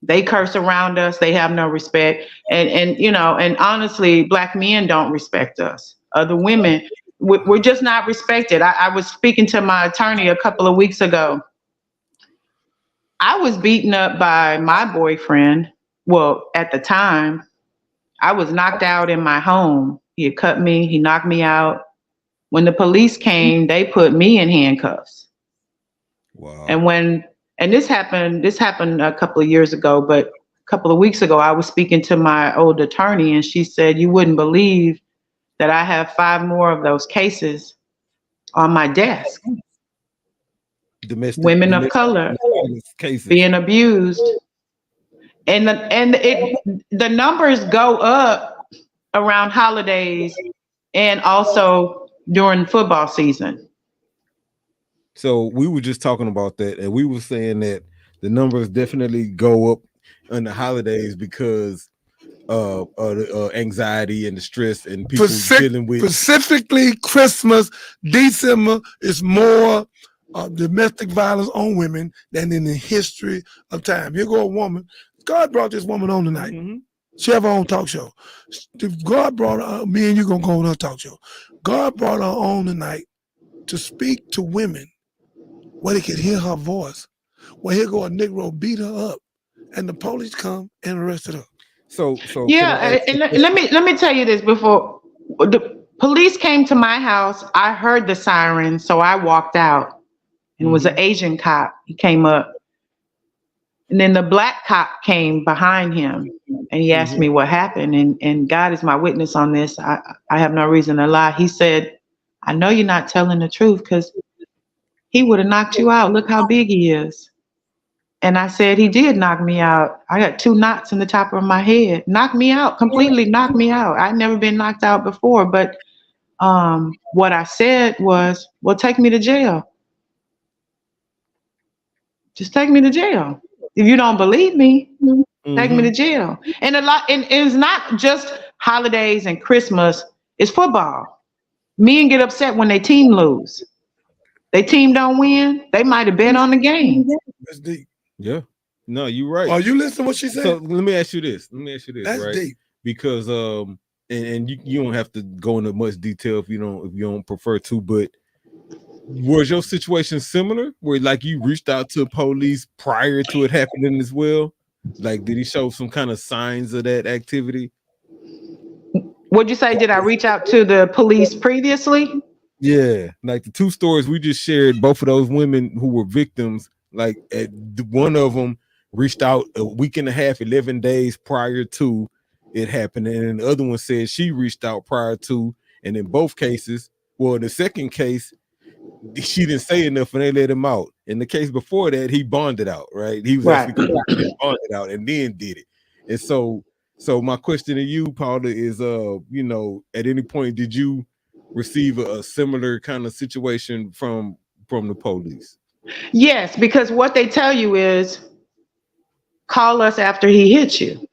They curse around us. They have no respect. And you know, and honestly, black men don't respect us. Other women, we're just not respected. I was speaking to my attorney a couple of weeks ago. I was beaten up by my boyfriend. Well, at the time, I was knocked out in my home. He had cut me, he knocked me out. When the police came, they put me in handcuffs. Wow. And this happened a couple of years ago, but a couple of weeks ago, I was speaking to my old attorney, and she said, you wouldn't believe that I have 5 more of those cases on my desk. Women of color cases being abused. And the numbers go up around holidays and also during football season. So we were just talking about that, and we were saying that the numbers definitely go up on the holidays because of the anxiety and the stress and people dealing with specifically Christmas, December is more domestic violence on women than in the history of time. Here go a woman. God brought this woman on tonight. Mm-hmm. She have her own talk show. If God brought her, me and you gonna go on her talk show. God brought her on tonight to speak to women where they could hear her voice. Well, here go a Negro beat her up, and the police come and arrested her. So yeah, and let me tell you this before the police came to my house. I heard the siren, so I walked out, and it was an Asian cop. He came up, and then the black cop came behind him, and he asked me what happened. And God is my witness on this. I have no reason to lie. He said, "I know you're not telling the truth because he would have knocked you out. Look how big he is." And I said, he did knock me out. I got 2 knots in the top of my head. Knocked me out, completely knocked me out. I'd never been knocked out before. But what I said was, well, take me to jail. Just take me to jail. If you don't believe me, take me to jail. And it's not just holidays and Christmas, it's football. Men get upset when their team lose. Their team don't win, they might have bet on the game. That's deep. Yeah, no, you're right. Oh, you listen to what she said? So let me ask you this. That's right? deep. Because and you don't have to go into much detail if you don't prefer to, but was your situation similar where like you reached out to police prior to it happening as well? Like, did he show some kind of signs of that activity? What'd you say? Did I reach out to the police previously? Yeah, like the 2 stories we just shared, both of those women who were victims, like one of them reached out a week and a half, 11 days prior to it happening, and the other one said she reached out prior to, and in both cases, well, in the second case, she didn't say enough and they let him out. In the case before that, he bonded out, right? He was actually bonded out and then did it. And so my question to you, Paula, is at any point did you receive a similar kind of situation from the police? Yes, because what they tell you is call us after he hits you.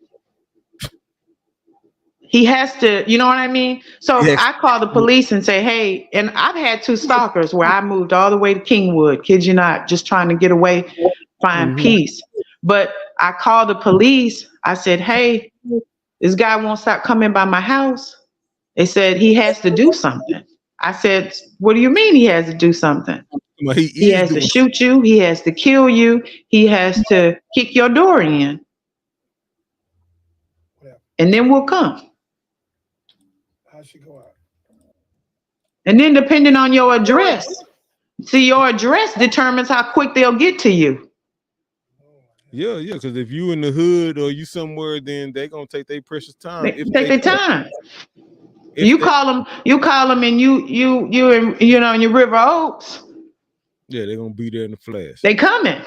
He has to, you know what I mean? So yes. I call the police and say, hey, and I've had 2 stalkers where I moved all the way to Kingwood, kid you not, just trying to get away, find peace. But I called the police. I said, hey, this guy won't stop coming by my house. They said he has to do something. I said, what do you mean he has to do something? Well, he has to shoot you. He has to kill you. He has to kick your door in. And then we'll come. How she go out? And then depending on your address, see, your address determines how quick they'll get to you. Yeah, because if you in the hood or you somewhere, then they're gonna take their precious time. Take their time. You call them, and you in your River Oaks. Yeah, they're gonna be there in the flash. They coming.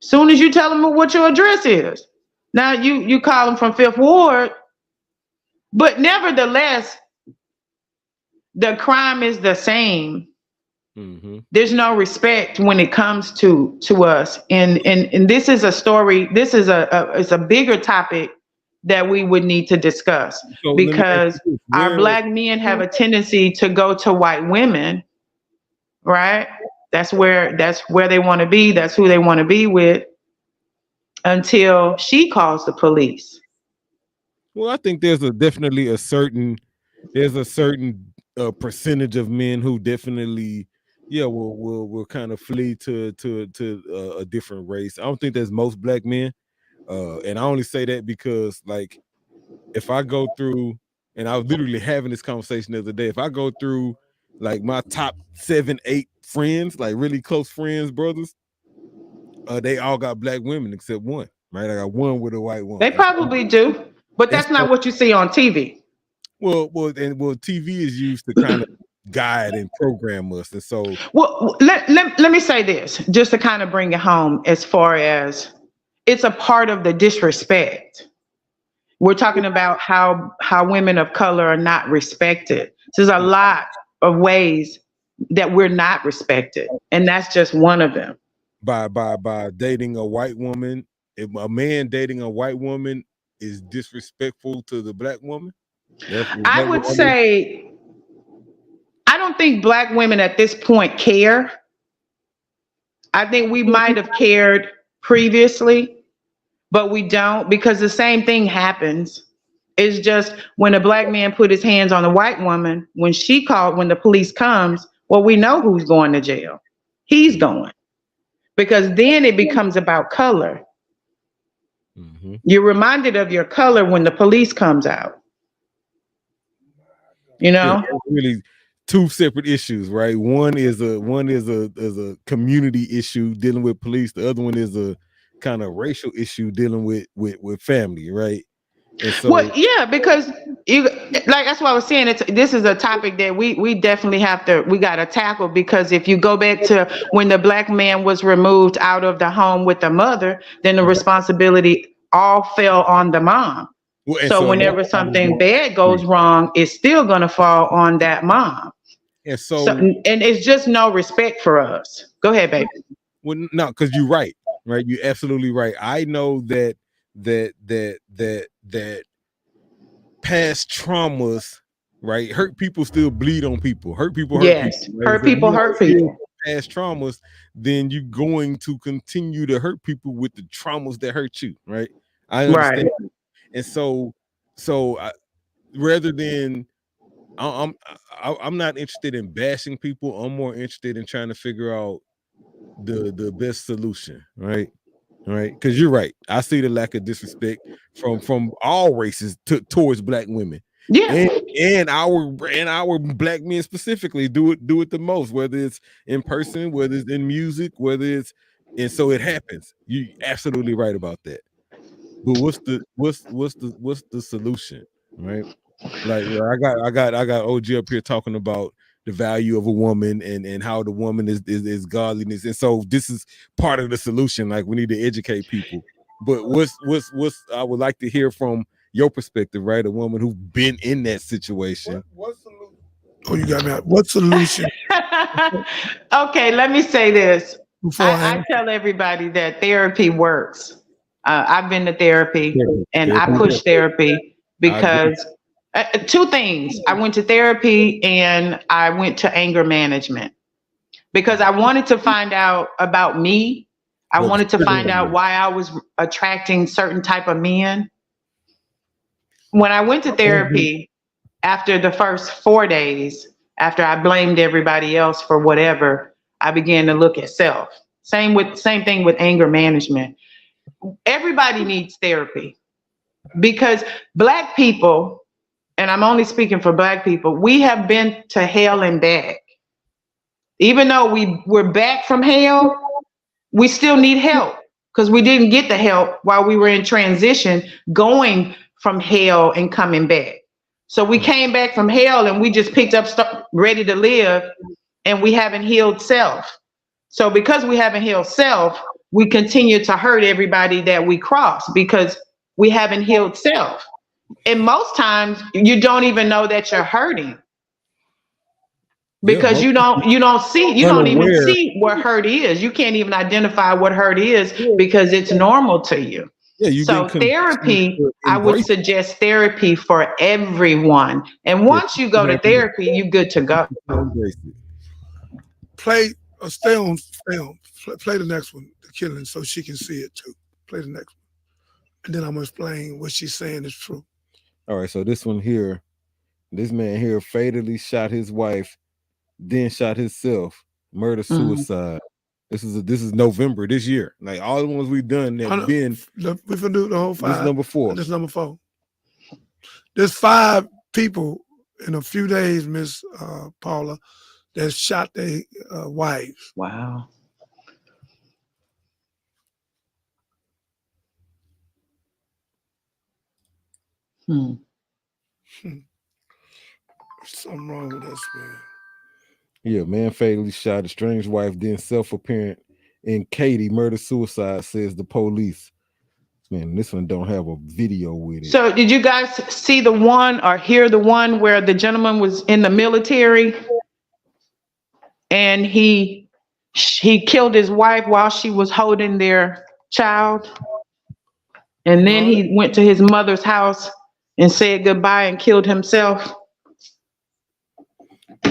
Soon as you tell them what your address is. Now you call them from 5th Ward, but nevertheless, the crime is the same. There's no respect when it comes to us, and this is a story. This is it's a bigger topic that we would need to discuss, because our Black men have a tendency to go to white women, right? That's where they want to be. That's who they want to be with, until she calls the police. Well, I think there's definitely a certain percentage of men who definitely yeah, we'll kind of flee to a different race. I don't think that's most black men, and I only say that because like if I go through, and I was literally having this conversation the other day, if I go through like my top 7, 8 friends, like really close friends, brothers, they all got black women except one, right? I got one with a white woman. They probably do, but that's not what you see on TV. Well, TV is used to kind of guide and program us, and so. Well, let me say this, just to kind of bring it home, as far as it's a part of the disrespect. We're talking about how women of color are not respected. There's a lot of ways that we're not respected, and that's just one of them. By dating a white woman, if a man dating a white woman is disrespectful to the black woman, I would say I don't think black women at this point care. I think we might have cared previously, but we don't, because the same thing happens. It's just when a black man put his hands on a white woman, when the police comes, well, we know who's going to jail. He's going. Because then it becomes about color. Mm-hmm. You're reminded of your color when the police comes out. You know? Yeah, really two separate issues, right? One is a community issue dealing with police. The other one is a kind of racial issue dealing with family, right? And so, well, yeah, because that's what I was saying. This is a topic that we definitely got to tackle, because if you go back to when the black man was removed out of the home with the mother, then the responsibility all fell on the mom. Well, so whenever something bad goes wrong, it's still going to fall on that mom. And so and it's just no respect for us. Go ahead, baby. Well, no, because you're right. You're absolutely right. I know that past traumas, right? Hurt people still bleed on people. Hurt people hurt people. Right? Hurt people hurt people. Past traumas, then you're going to continue to hurt people with the traumas that hurt you, right? I understand. Right. And so rather than I'm not interested in bashing people. I'm more interested in trying to figure out the best solution, right? Because you're right. I see the lack of disrespect from all races towards black women. Yeah, and our black men specifically do it the most, whether it's in person, whether it's in music, and so it happens. You absolutely right about that. But what's the solution, right? Like I got OG up here talking about the value of a woman and how the woman is godliness, and so this is part of the solution. Like we need to educate people. But what's I would like to hear from your perspective, right? A woman who's been in that situation. What solution? Oh, you got me out. What solution? Okay, let me say this. I tell everybody that therapy works. I've been to therapy, and I push therapy because two things. I went to therapy and I went to anger management because I wanted to find out about me. I wanted to find out why I was attracting certain type of men. When I went to therapy, after the first 4 days, after I blamed everybody else for whatever, I began to look at self. Same thing with anger management. Everybody needs therapy because black people, and I'm only speaking for black people, we have been to hell and back. Even though we're back from hell, we still need help because we didn't get the help while we were in transition going from hell and coming back. So we came back from hell and we just picked up stuff ready to live, and we haven't healed self. So because we haven't healed self, we continue to hurt everybody that we cross because we haven't healed self. And most times you don't even know that you're hurting because you don't even see what hurt is. You can't even identify what hurt is because it's normal to you. Yeah, so therapy, I would suggest therapy for everyone. And once you go to therapy, you're good to go. Play the next one, The Killing, so she can see it too. Play the next one. And then I'm gonna explain what she's saying is true. All right, so this one here, this man here fatally shot his wife, then shot himself murder suicide. This is November this year. Like all the ones we've done have been. We can do the whole 5. This is number 4. This is number 4. There's 5 people in a few days, Miss Paula, that shot their wives. Wow. Something wrong with us, man. Yeah, man fatally shot estranged wife, then self-apparent in Katy murder suicide, says the police. Man, this one don't have a video with it. So did you guys see the one or hear the one where the gentleman was in the military and he killed his wife while she was holding their child? And then he went to his mother's house and said goodbye and killed himself.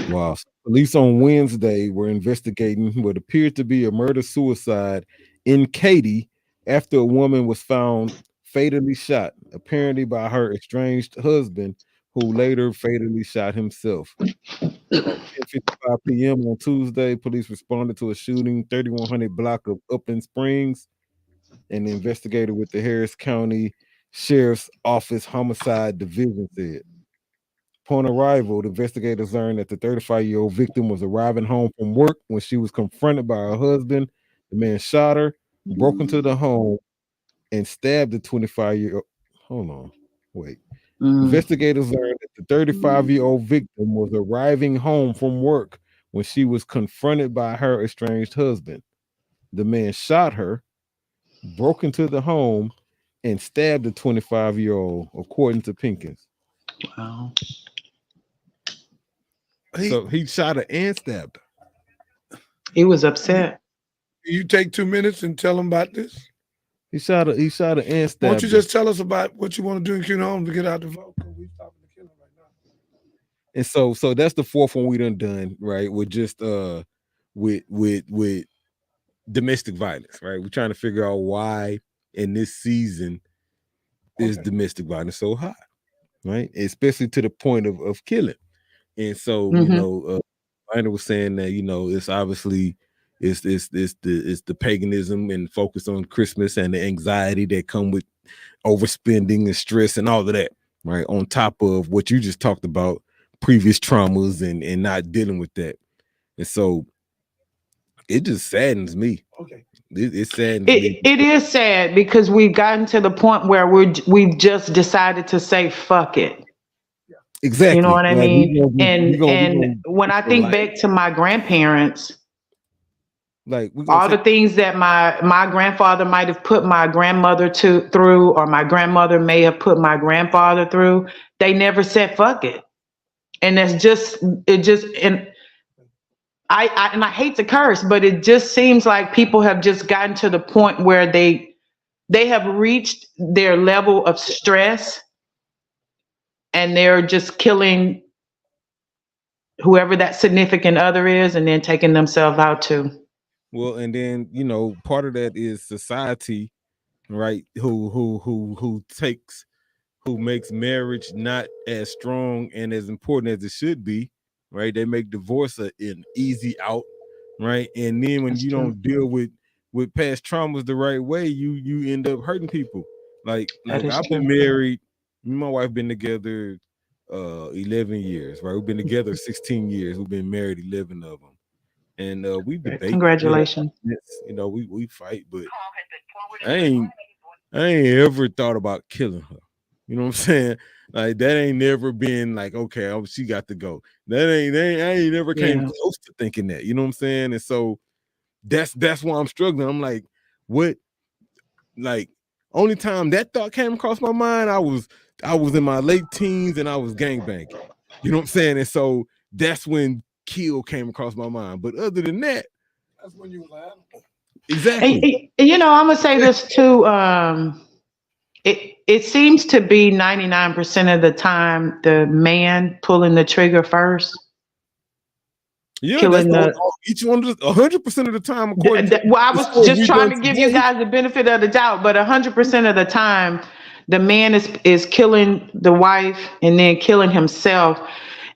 Wow. Police on Wednesday were investigating what appeared to be a murder-suicide in Katy after a woman was found fatally shot, apparently by her estranged husband, who later fatally shot himself. At 10:55 p.m. on Tuesday, police responded to a shooting 3100 block of Upland Springs. An investigator with the Harris County Sheriff's Office Homicide Division said. Upon arrival, the investigators learned that the 35-year-old victim was arriving home from work when she was confronted by her husband. The man shot her, broke into the home, and stabbed the 25-year-old. Hold on, wait. Investigators learned that the 35-year-old victim was arriving home from work when she was confronted by her estranged husband. The man shot her, broke into the home, and stabbed the 25-year-old, according to Pinkins. Wow. So he shot her and stabbed her. He was upset. You take 2 minutes and tell them about this? He shot her and stabbed her. Why don't you just tell us about what you want to do in Cuno Home to get out the vote? And so that's the 4th one we done, right? With just with domestic violence, right? We're trying to figure out why in this season is domestic violence so high, right? Especially to the point of killing. And so, you know, Rainer was saying that, you know, it's obviously it's the paganism and focus on Christmas and the anxiety that come with overspending and stress and all of that, right? On top of what you just talked about, previous traumas and not dealing with that. And so it just saddens me. Okay. It saddens me. It is sad because we've gotten to the point where we've just decided to say fuck it. Exactly. You know what I like, mean? And when I think back to my grandparents, like all the things that my grandfather might have put my grandmother through, or my grandmother may have put my grandfather through, they never said fuck it. And I hate to curse, but it just seems like people have just gotten to the point where they have reached their level of stress and they're just killing whoever that significant other is and then taking themselves out too. Well, and then, you know, part of that is society, right? Who makes marriage not as strong and as important as it should be, right? They make divorce an easy out, right? And then when you don't deal with past traumas the right way, you end up hurting people. Like I've been married, me and my wife been together 11 years, right? We've been together 16 years. We've been married 11 of them. And we debate. Congratulations. You know, we fight, but I ain't ever thought about killing her. You know what I'm saying? Like that ain't never been like, okay, she got to go. I ain't never came close to thinking that. You know what I'm saying? And so that's why I'm struggling. I'm like, what? Like, only time that thought came across my mind, I was in my late teens and I was gangbanging. You know what I'm saying? And so that's when kill came across my mind. But other than that, that's when you were laughing. Exactly. And, you know, I'm gonna say this too. It seems to be 99% of the time the man pulling the trigger first. Yeah, each one 100% of the time. Well, I was just trying to give you guys the benefit of the doubt, but 100% of the time, the man is killing the wife and then killing himself.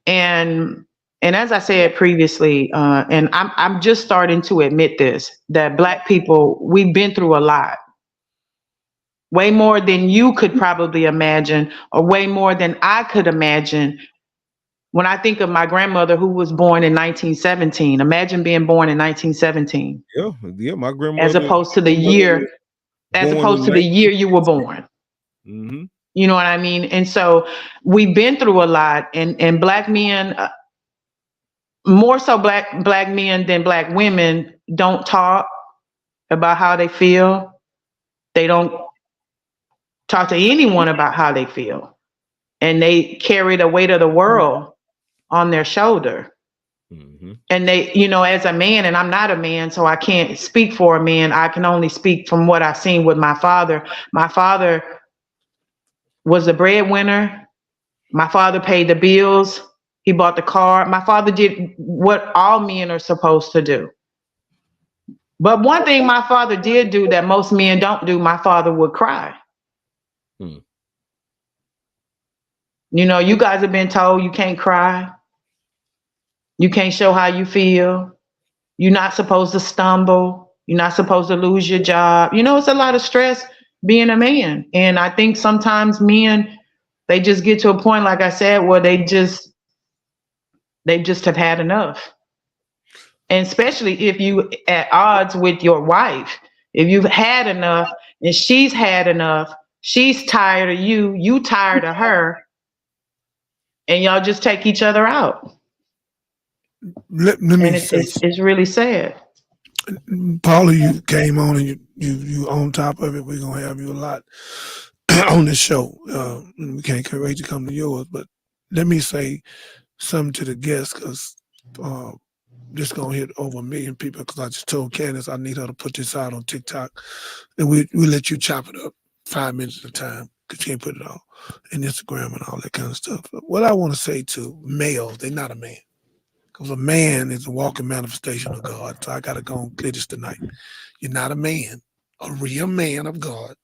And And as I said previously, and I'm just starting to admit this, that Black people, we've been through a lot. Way more than you could probably imagine, or way more than I could imagine. When I think of my grandmother who was born in 1917, imagine being born in 1917. Yeah, my grandmother. As opposed to the year, you were born. Mm-hmm. You know what I mean? And so we've been through a lot, and Black men, more so black men than Black women, don't talk about how they feel. They don't talk to anyone about how they feel. And they carry the weight of the world on their shoulder. Mm-hmm. And they, you know, as a man, and I'm not a man, so I can't speak for a man. I can only speak from what I've seen with my father. My father was the breadwinner. My father paid the bills. He bought the car. My father did what all men are supposed to do. But one thing my father did do that most men don't do, my father would cry. You know, you guys have been told you can't cry. You can't show how you feel. You're not supposed to stumble. You're not supposed to lose your job. You know, it's a lot of stress being a man. And I think sometimes men, they just get to a point, like I said, where they just have had enough. And especially if you at odds with your wife, if you've had enough and she's had enough, she's tired of you, you tired of her, and y'all just take each other out. Let me and say, it's really sad. Paula, you came on and you on top of it. We're gonna have you a lot on this show. We can't wait to come to yours, but let me say something to the guests, because this gonna hit over 1 million people, because I just told Candace I need her to put this out on TikTok, and we let you chop it up 5 minutes at a time, because you can't put it all in Instagram and all that kind of stuff. What I want to say to males, they're not a man. Because a man is a walking manifestation of God. So I got to go and clear this tonight. You're not a man, a real man of God.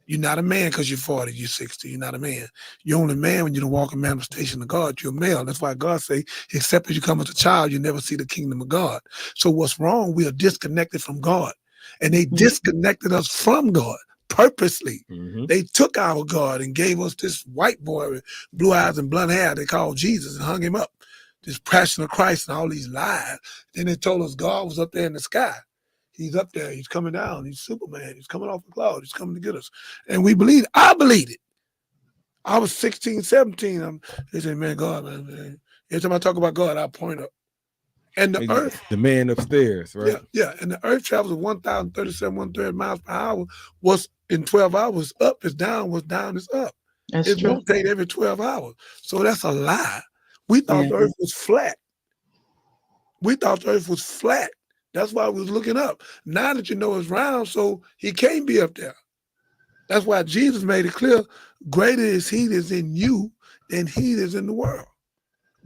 You're not a man because you're 40, you're 60. You're not a man. You're only a man when you're the walking manifestation of God. You're a male. That's why God say, except as you come as a child, you never see the kingdom of God. So what's wrong? We are disconnected from God. And they disconnected us from God purposely. Mm-hmm. They took our God and gave us this white boy with blue eyes and blonde hair they called Jesus and hung him up. This passion of Christ and all these lies. Then they told us God was up there in the sky. He's up there. He's coming down. He's Superman. He's coming off the cloud. He's coming to get us. And we believed. I believed it. I was 16, 17. They said, man, God, man. Every time I talk about God, I point up. And the earth. The man upstairs, right? Yeah. And the earth travels at 1,037, 1/3 miles per hour. Was in 12 hours up is down, was down is up. That's true. It rotates every 12 hours. So that's a lie. We thought the earth was flat. That's why we was looking up. Now that you know it's round, so he can't be up there. That's why Jesus made it clear, greater is he that is in you than he that is in the world.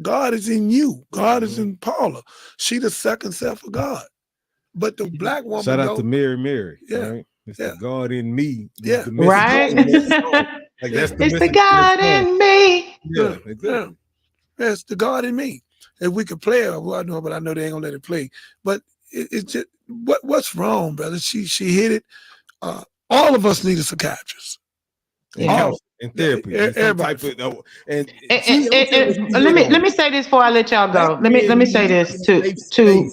God is in you. God is in Paula. She the second self of God. But the Black woman. Shout out to Mary. Yeah. Right? It's the God in me. Yeah. Right? Like that's It's the God in me. Yeah, exactly. It's the God in me. If we could play it, well, I know, but I know they ain't gonna let it play. But it's just what's wrong, brother? She hit it. All of us need a psychiatrist. And therapy. Everybody. And let me say this before I let y'all go. Let me say this to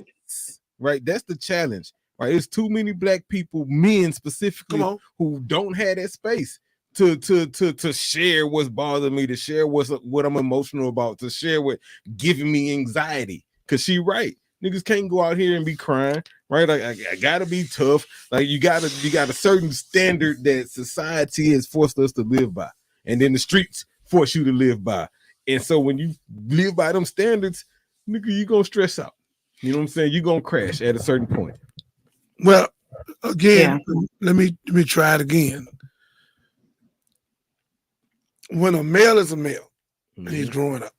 right. That's the challenge. Right. It's too many Black people, men specifically, who don't have that space to share what's bothering me, to share what I'm emotional about, to share what giving me anxiety. Cause she right. Niggas can't go out here and be crying, right? Like I gotta be tough. Like you got a certain standard that society has forced us to live by, and then the streets force you to live by. And so when you live by them standards, nigga, you gonna stress out. You know what I'm saying? You gonna crash at a certain point. Well, again, let me try it again. When a male is a male and he's growing up,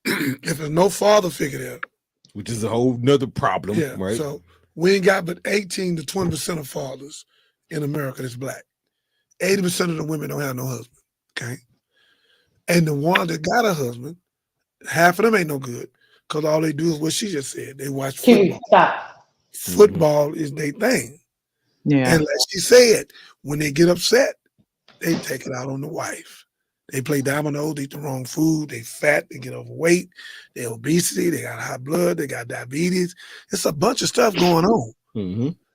if there's no father figure there, which is a whole nother problem, right? So we ain't got but 18 to 20% of fathers in America that's Black. 80% of the women don't have no husband, okay? And the one that got a husband, Half of them ain't no good because all they do is what she just said. They watch Can football. you stop? Football is their thing. Yeah. And like she said, when they get upset, they take it out on the wife. They play dominoes, they eat the wrong food, they fat, they get overweight, they obesity, they got high blood, they got diabetes. It's a bunch of stuff going on.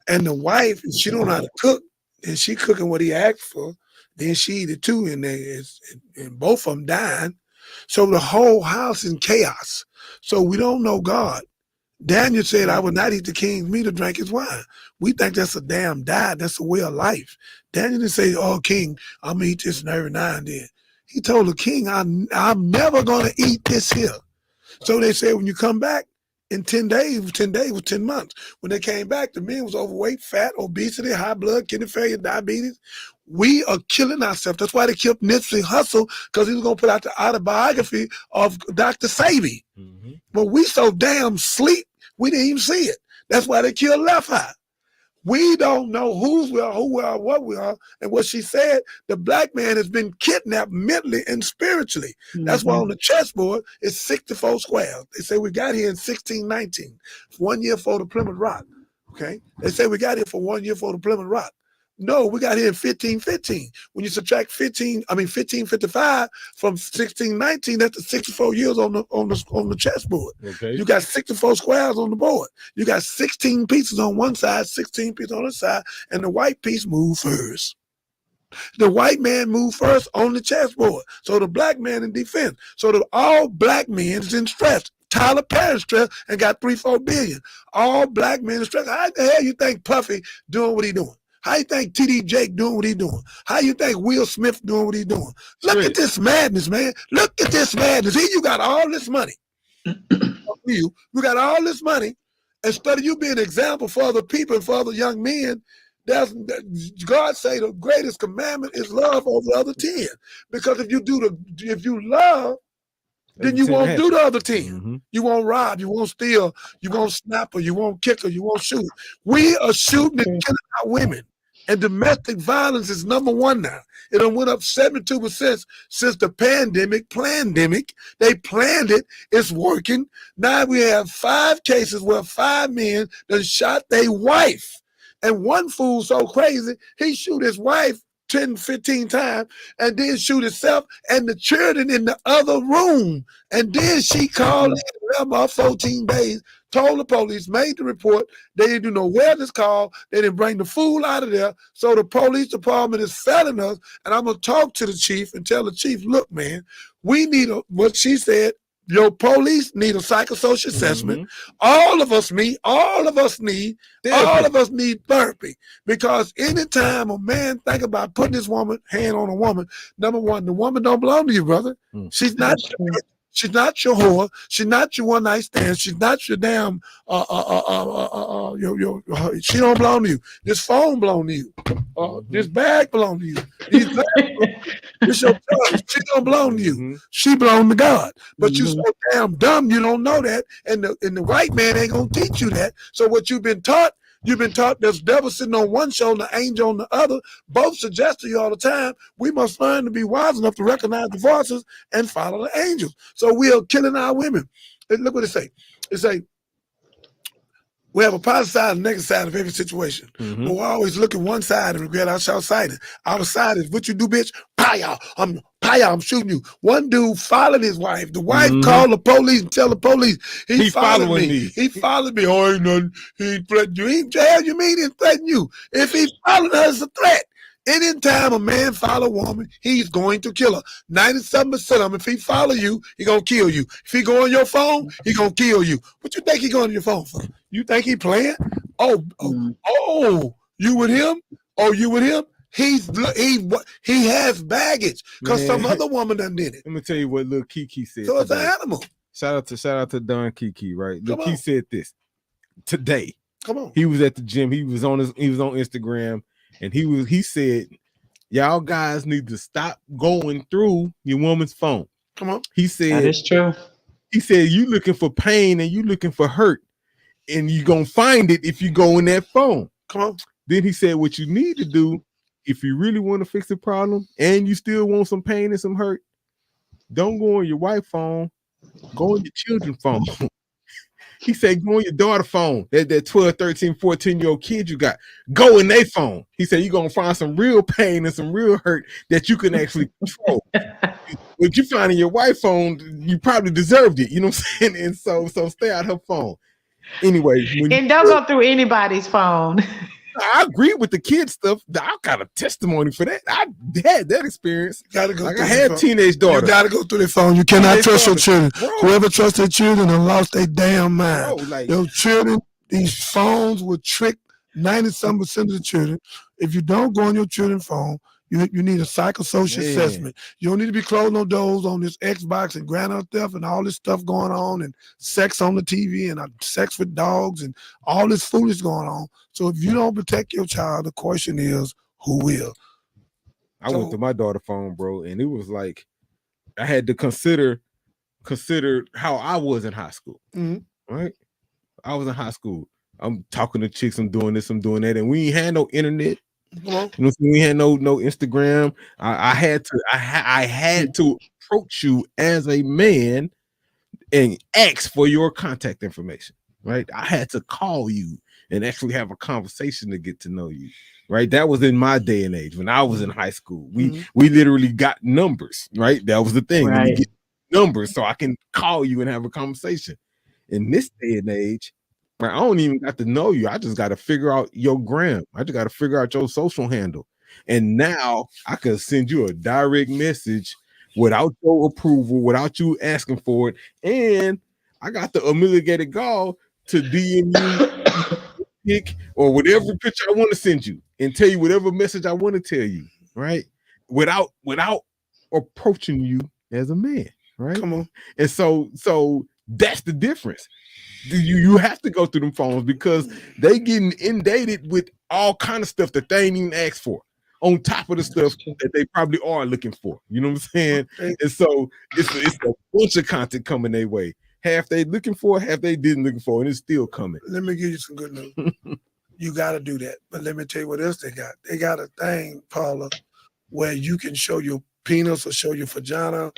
And the wife, if she don't know how to cook, and she cooking what he asked for, then she eat it too, and both of them dying. So the whole house in chaos. So we don't know God. Daniel said, I will not eat the king's meat or drink his wine. We think that's a damn diet. That's a way of life. Daniel didn't say, oh, king, I'm going to eat this every now and then. He told the king, I'm never going to eat this here. So they said, when you come back in 10 days, 10 days was 10 months. When they came back, the men was overweight, fat, obesity, high blood, kidney failure, diabetes. We are killing ourselves. That's why they killed Nipsey Hussle, because he was going to put out the autobiography of Dr. Sabi. But we so damn sleep, we didn't even see it. That's why they killed Left Eye. We don't know who we are, what we are. And what she said, the black man has been kidnapped mentally and spiritually. That's why on the chessboard, it's 64 squares. They say we got here in 1619, 1 year for the Plymouth Rock. Okay? They say we got here for 1 year for the Plymouth Rock. No, we got here in 1515. When you subtract 1555 from 1619, that's the 64 years on the chessboard. Okay. You got 64 squares on the board. You got 16 pieces on one side, 16 pieces on the side, and the white piece moved first. The white man moved first on the chessboard. So the black man in defense. So all black men is in stress. Tyler Perry stressed and got 3-4 billion. All black men in stress. How the hell you think Puffy doing what he doing? How you think T.D. Jake doing what he doing? How you think Will Smith doing what he doing? Look at this madness, man. Look at this madness. Here you got all this money. You got all this money. Instead of you being an example for other people and for other young men, God say the greatest commandment is love over the other 10. Because if you love, then you won't do the other 10. You won't rob, you won't steal, you won't snap her, you won't kick her, you won't shoot. We are shooting and killing our women. And domestic violence is #1 now. It done went up 72% since the pandemic. They planned it. It's working. Now we have 5 cases where 5 men done shot their wife. And one fool so crazy, he shoot his wife 10, 15 times and then shoot himself and the children in the other room. And then she called in about 14 days, told the police, made the report. They didn't know where this call. They didn't bring the fool out of there. So the police department is failing us. And I'm going to talk to the chief and tell the chief, look, man, we need what she said. Your police need a psychosocial assessment. All of us need therapy. Because anytime a man think about putting his hand on a woman, #1, the woman don't belong to you, brother. She's not your whore. She's not your one night stand. She's not your damn she don't belong to you. This phone belong to you. This bag belong to you. This your child. She don't belong to you. She belong to God. But you so damn dumb you don't know that. And the white man ain't gonna teach you that. So what you've been taught there's devil sitting on one shoulder, angel on the other. Both suggest to you all the time, we must learn to be wise enough to recognize the voices and follow the angels. So we are killing our women. And look what it say. It say, we have a positive side and negative side of every situation. But we always look at one side and regret our short-sighted. Our side is, what you do, bitch? Paya, I'm shooting you. One dude followed his wife. The wife called the police and tell the police, he followed me. He followed me. Oh, ain't nothing. He ain't threatened you. He hell you mean he threatened you? If he followed her, it's a threat. Anytime a man follow a woman, he's going to kill her. 97% of them, if he follow you, he gonna kill you. If he go on your phone, he gonna kill you. What you think he going on your phone for? You think he playing? Oh, you with him? Oh, you with him? He has baggage because some other woman done did it. Let me tell you what Lil Kiki said. So it's an animal. Shout out to Don Kiki, right? Lil Kiki said this today. Come on. He was at the gym. He was on Instagram. And he said, y'all guys need to stop going through your woman's phone. Come on. He said, that is true. He said, you looking for pain and you looking for hurt. And you going to find it if you go in that phone. Come on. Then he said, what you need to do, if you really want to fix the problem and you still want some pain and some hurt, don't go on your wife's phone. Go on your children's phone. He said, go on your daughter's phone. That 12, 13, 14-year-old kid you got. Go in their phone. He said, you're going to find some real pain and some real hurt that you can actually control. What you find in your wife's phone, you probably deserved it. You know what I'm saying? And so stay out her phone. Anyway. And don't go through anybody's phone. I agree with the kid stuff. I got a testimony for that. I had that experience. Gotta go. Like I had teenage daughters. You gotta go through their phone. You cannot trust your children. Bro. Whoever trusts their children have lost their damn mind. Bro, like, your children, these phones will trick 90-some% of the children. If you don't go on your children's phone, you need a psychosocial assessment. You don't need to be closing no doors on this Xbox and Grand Theft Auto and all this stuff going on and sex on the TV and sex with dogs and all this foolish going on. So if you don't protect your child, the question is, who will? I went to my daughter's phone, bro, and it was like I had to consider how I was in high school. Mm-hmm. Right? I was in high school. I'm talking to chicks, I'm doing this, I'm doing that, and we ain't had no internet. You know, we had no Instagram. I had to approach you as a man and ask for your contact information, right? I had to call you and actually have a conversation to get to know you, right? That was in my day and age when I was in high school. We literally got numbers, right? That was the thing. Right. We get numbers so I can call you and have a conversation. In this day and age, I don't even got to know you. I just got to figure out your gram. I just got to figure out your social handle. And now I can send you a direct message without your approval, without you asking for it. And I got the obligated gall to DM you or whatever picture I want to send you and tell you whatever message I want to tell you, right? Without approaching you as a man, right? Come on. And so that's the difference. You have to go through them phones because they getting inundated with all kind of stuff that they ain't even asked for on top of the stuff that they probably are looking for. You know what I'm saying? And so it's a bunch of content coming their way. Half they looking for, half they didn't looking for, and it's still coming. Let me give you some good news. You got to do that. But let me tell you what else they got. They got a thing, Paula, where you can show your penis or show your vagina,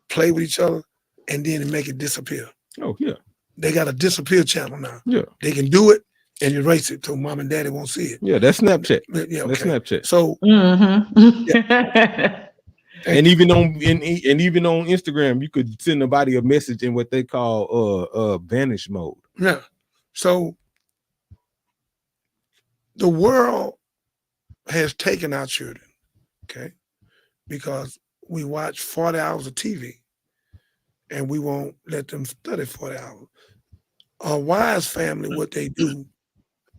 play with each other, and then make it disappear. Oh, yeah. They got a disappear channel now. Yeah. They can do it and erase it so mom and daddy won't see it. Yeah, that's Snapchat. Yeah, okay. That's Snapchat. So and even on Instagram, you could send somebody a message in what they call vanish mode. Yeah. So the world has taken our children, okay? Because we watch 40 hours of TV and we won't let them study 40 hours. A wise family, what they do,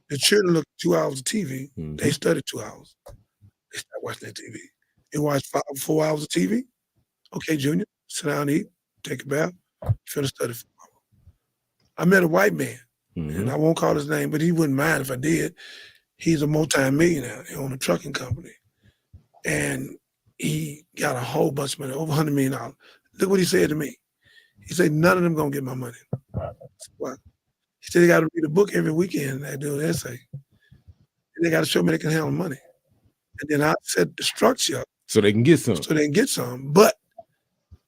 the children look 2 hours of TV, they study 2 hours. They start watching that TV. They watch 4 hours of TV. Okay, Junior, sit down and eat, take a bath, finish study 4 hours. I met a white man, and I won't call his name, but he wouldn't mind if I did. He's a multi-millionaire. He owns a trucking company. And he got a whole bunch of money, over $100 million. Look what he said to me. He said, none of them gonna get my money. What? He said they gotta read a book every weekend. They do an essay. And they gotta show me they can handle money. And then I set the structure up. So they can get some. So they can get some. But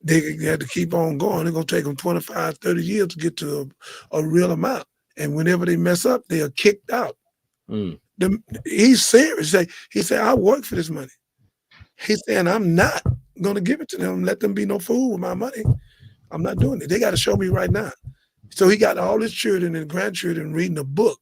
they have to keep on going. They're gonna take them 25, 30 years to get to a real amount. And whenever they mess up, they are kicked out. He's serious. He said, I work for this money. He's saying, I'm not gonna give it to them, let them be no fool with my money. I'm not doing it. They got to show me right now. So he got all his children and grandchildren reading a book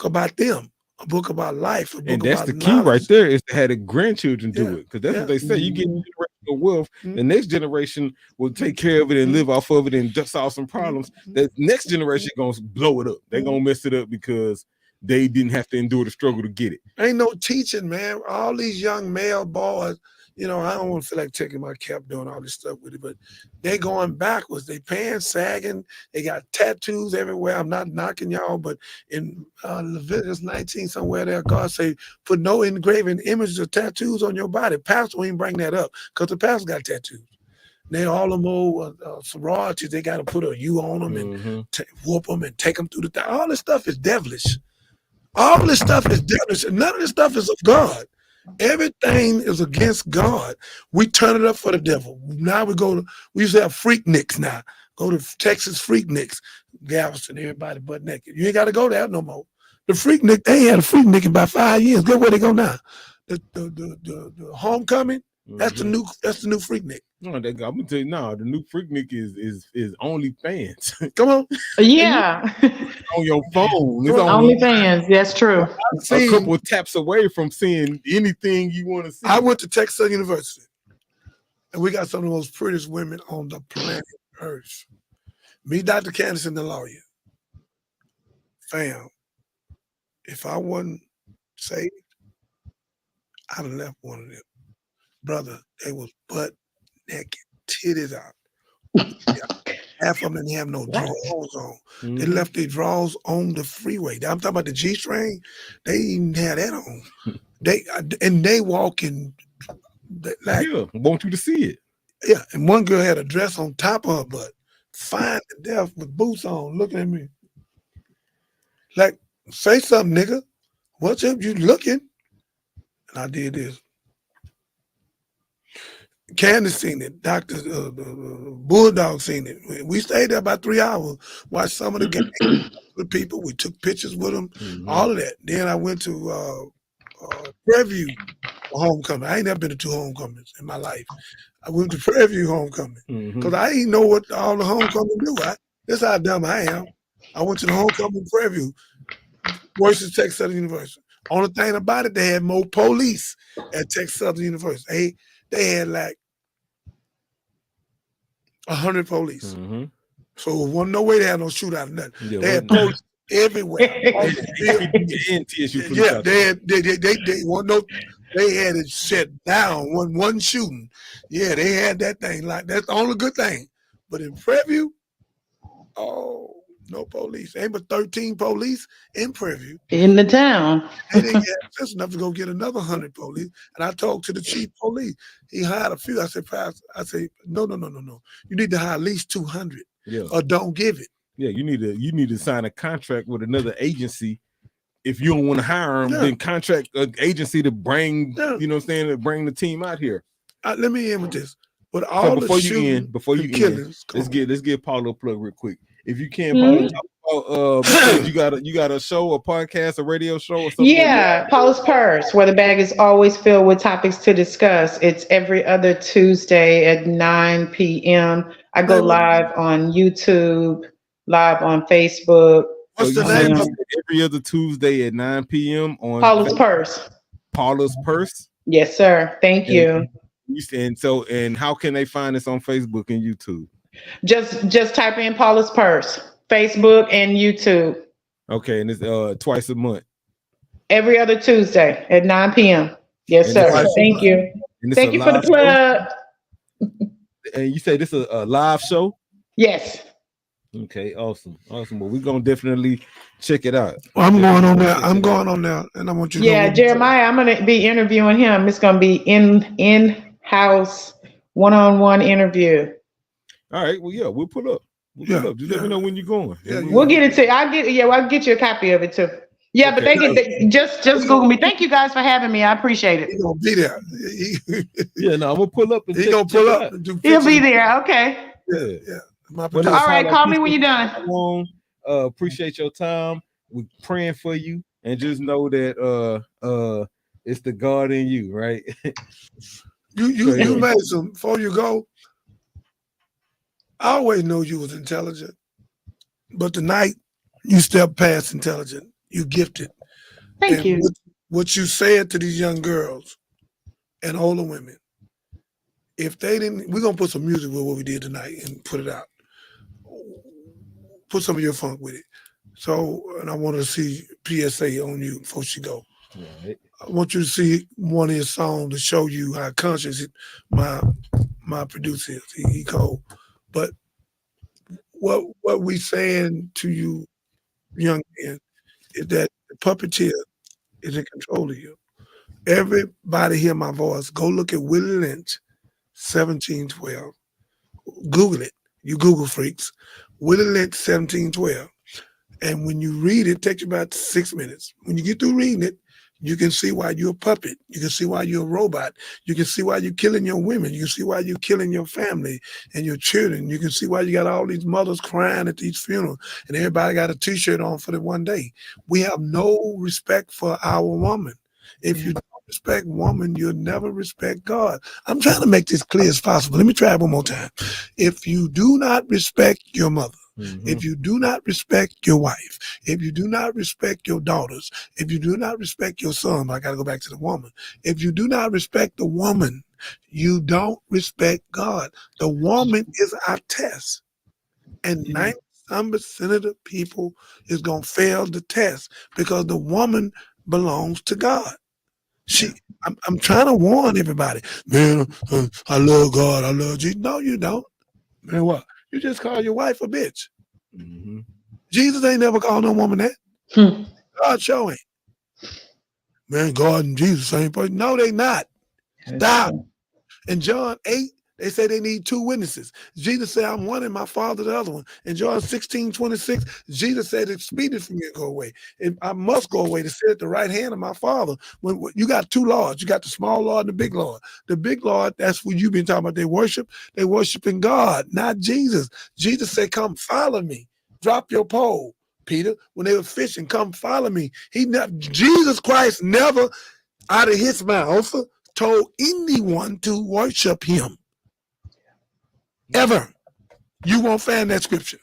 about them, a book about life. And that's the key right there is to have the grandchildren do it. Because that's what they say. You get generational wealth, the next generation will take care of it and live off of it and just solve some problems. The next generation going to blow it up. They're going to mess it up because they didn't have to endure the struggle to get it. Ain't no teaching, man. All these young male boys, you know, I don't want to feel like taking my cap doing all this stuff with it, but they going backwards. They pants sagging. They got tattoos everywhere. I'm not knocking y'all, but in Leviticus 19 somewhere there, God say, put no engraving images or tattoos on your body. Pastor won't even bring that up because the pastor got tattoos. They all them old sororities, they got to put a U on them and whoop them and take them through the thing. All this stuff is devilish. All this stuff is devilish. And none of this stuff is of God. Everything is against God. We turn it up for the devil. Now we used to have Freakniks now. Go to Texas Freakniks, Galveston, everybody butt naked. You ain't got to go there no more. The Freaknik, they ain't had a Freaknik in about 5 years. Guess where they go now? The Homecoming. That's the new Freaknik. No, I'm gonna tell you now. The new Freaknik is OnlyFans. Come on. Yeah. On your phone. It's OnlyFans. That's true. A couple of taps away from seeing anything you want to see. I went to Texas Southern University, and we got some of the most prettiest women on the planet Earth. Me, Dr. Candace, and the lawyer. Fam, if I wasn't saved, I'd have left one of them. Brother, they was butt naked, titties out. Half of them didn't have no drawers on. Mm-hmm. They left their drawers on the freeway. I'm talking about the G-string. They didn't have that on. They walking like, yeah, want you to see it. Yeah, and one girl had a dress on top of her butt, fine to death with boots on, looking at me. Like, say something, nigga. What's up? You looking? And I did this. Candace seen it. Dr. Bulldog seen it. We stayed there about 3 hours, watched some of the games with people. We took pictures with them, all of that. Then I went to Prairie homecoming. I ain't never been to 2 homecomings in my life. I went to Prairie homecoming because I didn't know what all the homecoming do. That's how dumb I am. I went to the homecoming Prairie versus Texas Southern University. Only thing about it, they had more police at Texas Southern University. They had like 100 police. So there wasn't no way they had no shootout or nothing. Yeah, they had police everywhere. Yeah, they had it shut down. One shooting. Yeah, they had that thing. Like that's the only good thing. But in Prairie, oh, no police. Ain't but 13 police in Prairie. In the town. They didn't get just enough to go get another 100 police. And I talked to the chief police. He hired a few. I said, Pastor, no. You need to hire at least 200. Yeah. Or don't give it. Yeah, you need to sign a contract with another agency. If you don't want to hire them, then contract an agency to bring, you know what I'm saying, to bring the team out here. Let me end with this. But all before the you end, killings, let's give Paulo a plug real quick. If you can, Paulo, talk about, you got a show, a podcast, a radio show, or something. Yeah, Paula's Purse, where the bag is always filled with topics to discuss. It's every other Tuesday at 9 p.m. I go live on YouTube, live on Facebook. What's the name? Every other Tuesday at 9 p.m. on Paula's Purse. Paula's Purse. Yes, sir. Thank you. And how can they find us on Facebook and YouTube? Just type in Paula's Purse, Facebook and YouTube. Okay, and it's twice a month. Every other Tuesday at 9 p.m. Yes, sir. Thank you. Thank you for the plug. And you say this is a live show? Yes. Okay, awesome. Well, we're gonna definitely check it out. Well, I'm going on there, and I want you to know Jeremiah, I'm gonna be interviewing him. It's gonna be in-house one-on-one interview. All right, well, yeah, we'll pull up. Just let me know when you're going. We'll get it to you. I'll get you a copy of it too. Yeah, okay. But they just Google me. Thank you guys for having me. I appreciate it. He's gonna be there. I'm gonna pull up. He's gonna pull up. He'll be there. Okay. Yeah. All right, call me when you're done. Appreciate your time. We're praying for you, and just know that it's the God in you, right? You made some before you go. I always knew you was intelligent, but tonight you stepped past intelligent. You gifted. Thank you. What you said to these young girls and older women, if they didn't, we're gonna put some music with what we did tonight and put it out. Put some of your funk with it. So, and I want to see PSA on you before she go. Right. I want you to see one of his songs to show you how conscious my producer is. He cold. But what we saying to you, young men, is that the puppeteer is in control of you. Everybody hear my voice. Go look at Willie Lynch, 1712. Google it. You Google freaks. Willie Lynch, 1712. And when you read it, it takes you about 6 minutes. When you get through reading it, You can see why you're a puppet. You can see why you're a robot. You can see why you're killing your women. You can see why you're killing your family and your children. You can see why you got all these mothers crying at these funerals and everybody got a t-shirt on for the one day. We have no respect for our woman. If you don't respect woman, you'll never respect God. I'm trying to make this clear as possible. Let me try it one more time. If you do not respect your mother, if you do not respect your wife, if you do not respect your daughters, if you do not respect your son, I got to go back to the woman. If you do not respect the woman, you don't respect God. The woman is our test. And 90% of the people is going to fail the test because the woman belongs to God. I'm trying to warn everybody, man, I love God, I love Jesus. No, you don't. Man, what? You just call your wife a bitch. Jesus ain't never called no woman that. God showing. Man, God and Jesus, same person. No, they not. Stop. In John 8, they say they need 2 witnesses. Jesus said, I'm one and my Father the other one. In John 16:26, Jesus said, it's expedient for me to go away. And I must go away to sit at the right hand of my Father. When you got 2 lords, you got the small Lord and the big Lord. The big Lord, that's what you've been talking about. They worshiping God, not Jesus. Jesus said, come follow me. Drop your pole, Peter. When they were fishing, come follow me. Jesus Christ never out of his mouth told anyone to worship him. Ever. You won't find that scripture.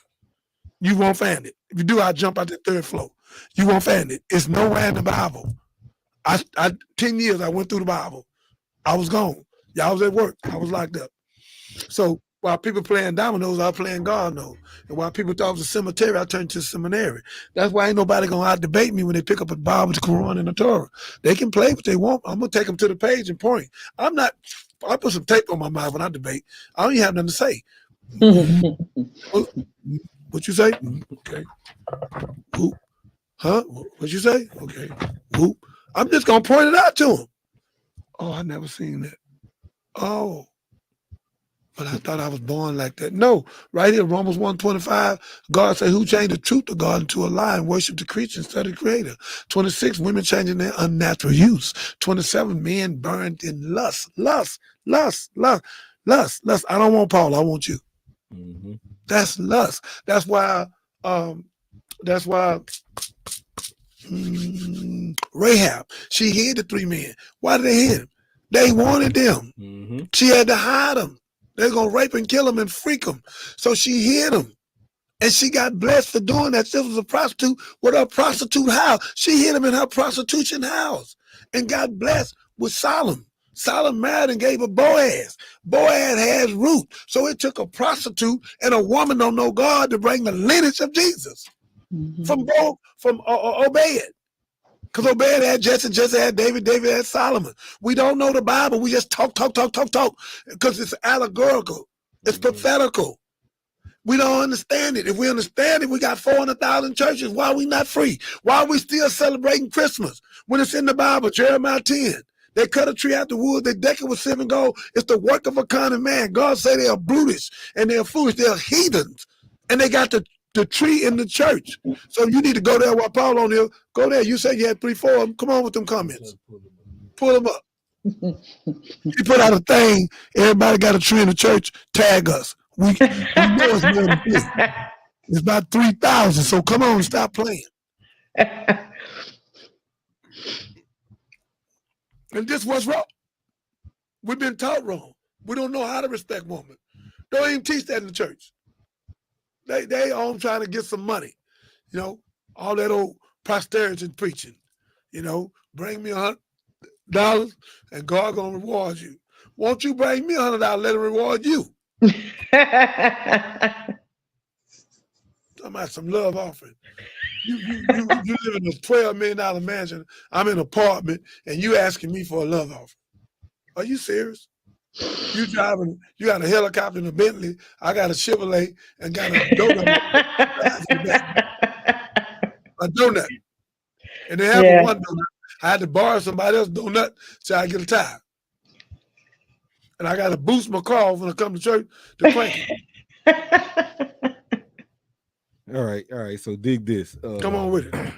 You won't find it. If you do, I'll jump out the 3rd floor. You won't find it. It's nowhere in the Bible. 10 years I went through the Bible. I was gone. Y'all was at work. I was locked up. So while people playing dominoes, I was playing God knows. And while people thought it was a cemetery, I turned to a seminary. That's why ain't nobody gonna out debate me when they pick up a Bible, the Quran, and the Torah. They can play what they want. I'm gonna take them to the page and point. I put some tape on my mouth when I debate. I don't even have nothing to say. What you say? Okay. Who? Huh? What you say? Okay. Who? I'm just gonna point it out to them. Oh, I never seen that. Oh. But I thought I was born like that. No, right here, Romans 1:25, God said, who changed the truth of God into a lie and worship the creature instead of the creator? 26, women changing their unnatural use. 27, men burned in lust. Lust. I don't want Paul, I want you. That's lust. That's why Rahab, she hid the 3 men. Why did they hid them? They wanted them. She had to hide them. They're going to rape and kill them and freak them. So she hid them. And she got blessed for doing that. She was a prostitute with her prostitute house. She hid him in her prostitution house and got blessed with Solomon. Solomon married and gave her Boaz. Boaz has root. So it took a prostitute and a woman don't know God to bring the lineage of Jesus from Obed. Because Obed had Jesse, Jesse had David, David had Solomon. We don't know the Bible. We just talk. Because it's allegorical. It's prophetical. We don't understand it. If we understand it, we got 400,000 churches. Why are we not free? Why are we still celebrating Christmas when it's in the Bible? Jeremiah 10. They cut a tree out the wood. They deck it with silver and gold. It's the work of a cunning man. God say they are brutish and they're foolish. They're heathens. And they got the tree in the church. So you need to go there while Paul on here. Go there. You say you had 3, 4 of them. Come on with them comments. Pull them up. He put out a thing. Everybody got a tree in the church. Tag us. We know it's more than this. It's about 3,000. So come on, stop playing. And this was wrong. We've been taught wrong. We don't know how to respect women. Don't even teach that in the church. They all trying to get some money, you know, all that old prosperity preaching, you know, bring me $100 and God gonna reward you. Won't you bring me $100, let him reward you? Talking about some love offering. You live in a $12 million mansion, I'm in an apartment, and you asking me for a love offering. Are you serious? You driving, you got a helicopter and a Bentley, I got a Chevrolet and got a donut. A donut. And they have one donut. I had to borrow somebody else's donut so I get a tire. And I got to boost my car when I come to church to crank it. All right. So dig this. Come on with it.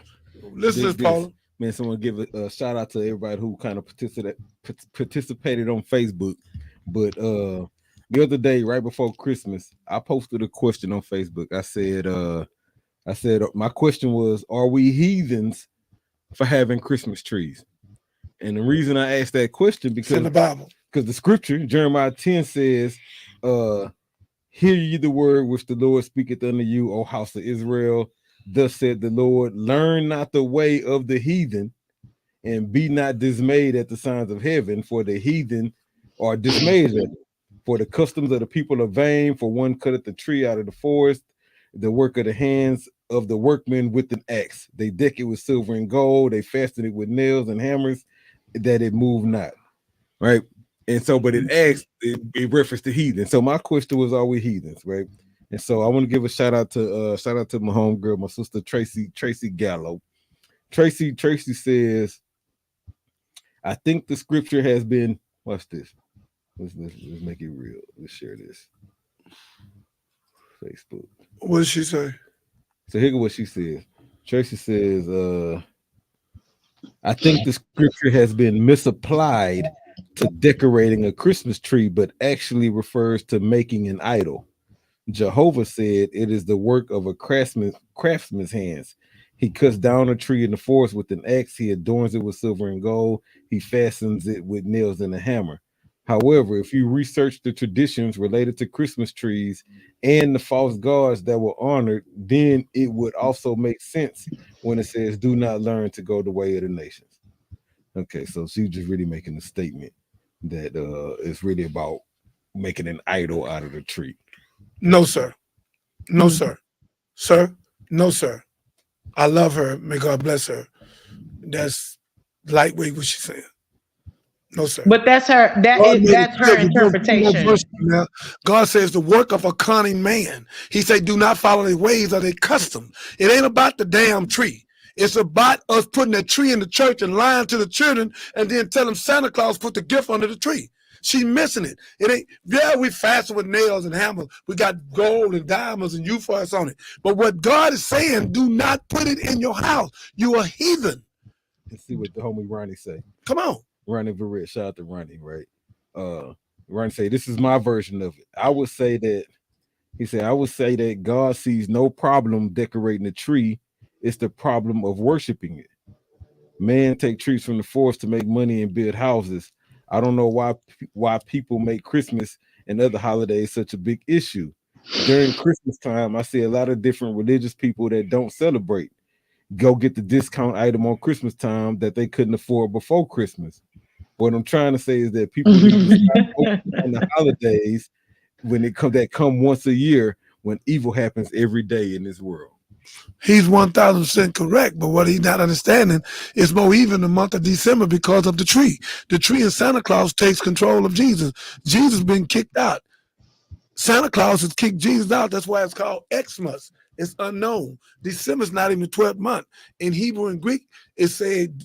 Listen to this, Paula. Man, someone give a shout out to everybody who kind of participated on Facebook. But the other day, right before Christmas, I posted a question on Facebook. I said my question was, are we heathens for having Christmas trees? And the reason I asked that question because in the Bible, because the scripture, Jeremiah 10 says, hear ye the word which the Lord speaketh unto you, O house of Israel. Thus said the Lord, learn not the way of the heathen, and be not dismayed at the signs of heaven, for the heathen are dismayed at it. For the customs of the people are vain, for one cutteth the tree out of the forest, the work of the hands of the workmen with an axe. They deck it with silver and gold, they fasten it with nails and hammers, that it move not. Right? And so, but it asked, it referenced to heathen. So my question was, are we heathens, right? And so I want to give a shout out to my homegirl, my sister Tracy Gallo. Tracy says, I think the scripture has been, watch this. Let's make it real. Let's share this. Facebook. What did she say? So here's what she says. Tracy says, I think the scripture has been misapplied to decorating a Christmas tree, but actually refers to making an idol. Jehovah said it is the work of a craftsman's hands. He cuts down a tree in the forest with an axe. He adorns it with silver and gold. He fastens it with nails and a hammer. However, if you research the traditions related to Christmas trees and the false gods that were honored, then it would also make sense when it says, do not learn to go the way of the nations. Okay, so she's just really making a statement that it's really about making an idol out of the tree. No, sir. No, sir. Sir, no, sir. I love her. May God bless her. That's lightweight what she's saying. No, sir. But that's her interpretation. God says the work of a cunning man. He said, do not follow their ways or their custom. It ain't about the damn tree. It's about us putting a tree in the church and lying to the children and then telling Santa Claus put the gift under the tree. She's missing it. It ain't, yeah, we fasten with nails and hammers. We got gold and diamonds and euphorics on it. But what God is saying, do not put it in your house. You are heathen. Let's see what the homie Ronnie say. Come on. Ronnie Verrett, shout out to Ronnie, right? Ronnie say, this is my version of it. I would say that God sees no problem decorating a tree. It's the problem of worshiping it. Man take trees from the forest to make money and build houses. I don't know why people make Christmas and other holidays such a big issue. During Christmas time, I see a lot of different religious people that don't celebrate. Go get the discount item on Christmas time that they couldn't afford before Christmas. What I'm trying to say is that people need to stop on the holidays when that come once a year, when evil happens every day in this world. He's 1,000% correct, but what he's not understanding is more even the month of December because of the tree. The tree in Santa Claus takes control of Jesus. Jesus been kicked out. Santa Claus has kicked Jesus out. That's why it's called Xmas. It's unknown. December's not even the 12th month. In Hebrew and Greek, it said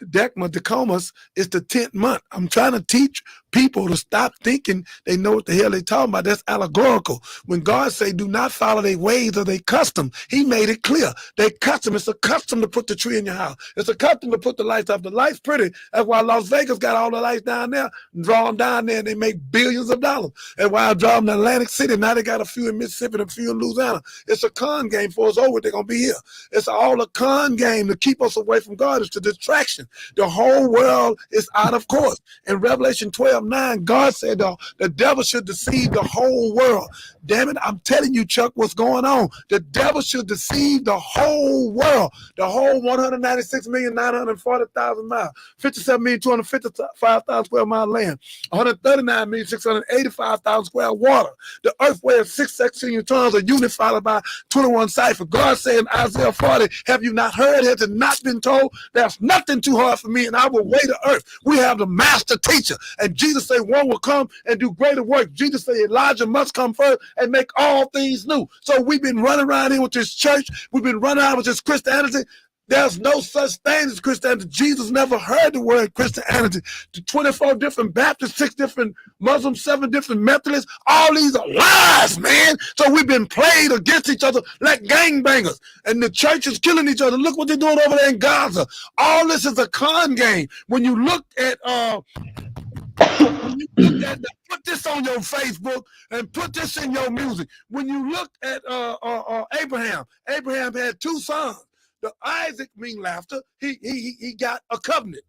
Decamas is the 10th month. I'm trying to teach people to stop thinking they know what the hell they talking about. That's allegorical. When God say do not follow their ways or their custom, he made it clear. Their custom, it's a custom to put the tree in your house. It's a custom to put the lights up. The lights pretty. That's why Las Vegas got all the lights down there. Draw them down there and they make billions of dollars. And why I draw them to Atlantic City, now they got a few in Mississippi and a few in Louisiana. It's a con game for us over. They're going to be here. It's all a con game to keep us away from God. It's a distraction. The whole world is out of course. In Revelation 12:9, God said the devil should deceive the whole world. Damn it, I'm telling you, Chuck, what's going on. The devil should deceive the whole world. The whole 196,940,000 miles, 57,255,000 square mile land, 139,685,000 square water. The earth weighs 6 sextillion tons, a unit followed by 21 ciphers. God said in Isaiah 40, have you not heard? Has it not been told? There's nothing too hard for me, and I will weigh the earth. We have the master teacher. And Jesus said one will come and do greater work. Jesus said Elijah must come first and make all things new. So we've been running around here with this church. We've been running around with this Christianity. There's no such thing as Christianity. Jesus never heard the word Christianity. The 24 different Baptists, 6 different Muslims, 7 different Methodists, all these are lies, man. So we've been played against each other like gangbangers. And the church is killing each other. Look what they're doing over there in Gaza. All this is a con game. When you look at put this on your Facebook and put this in your music. When you look at Abraham had 2 sons. The Isaac mean laughter. He got a covenant.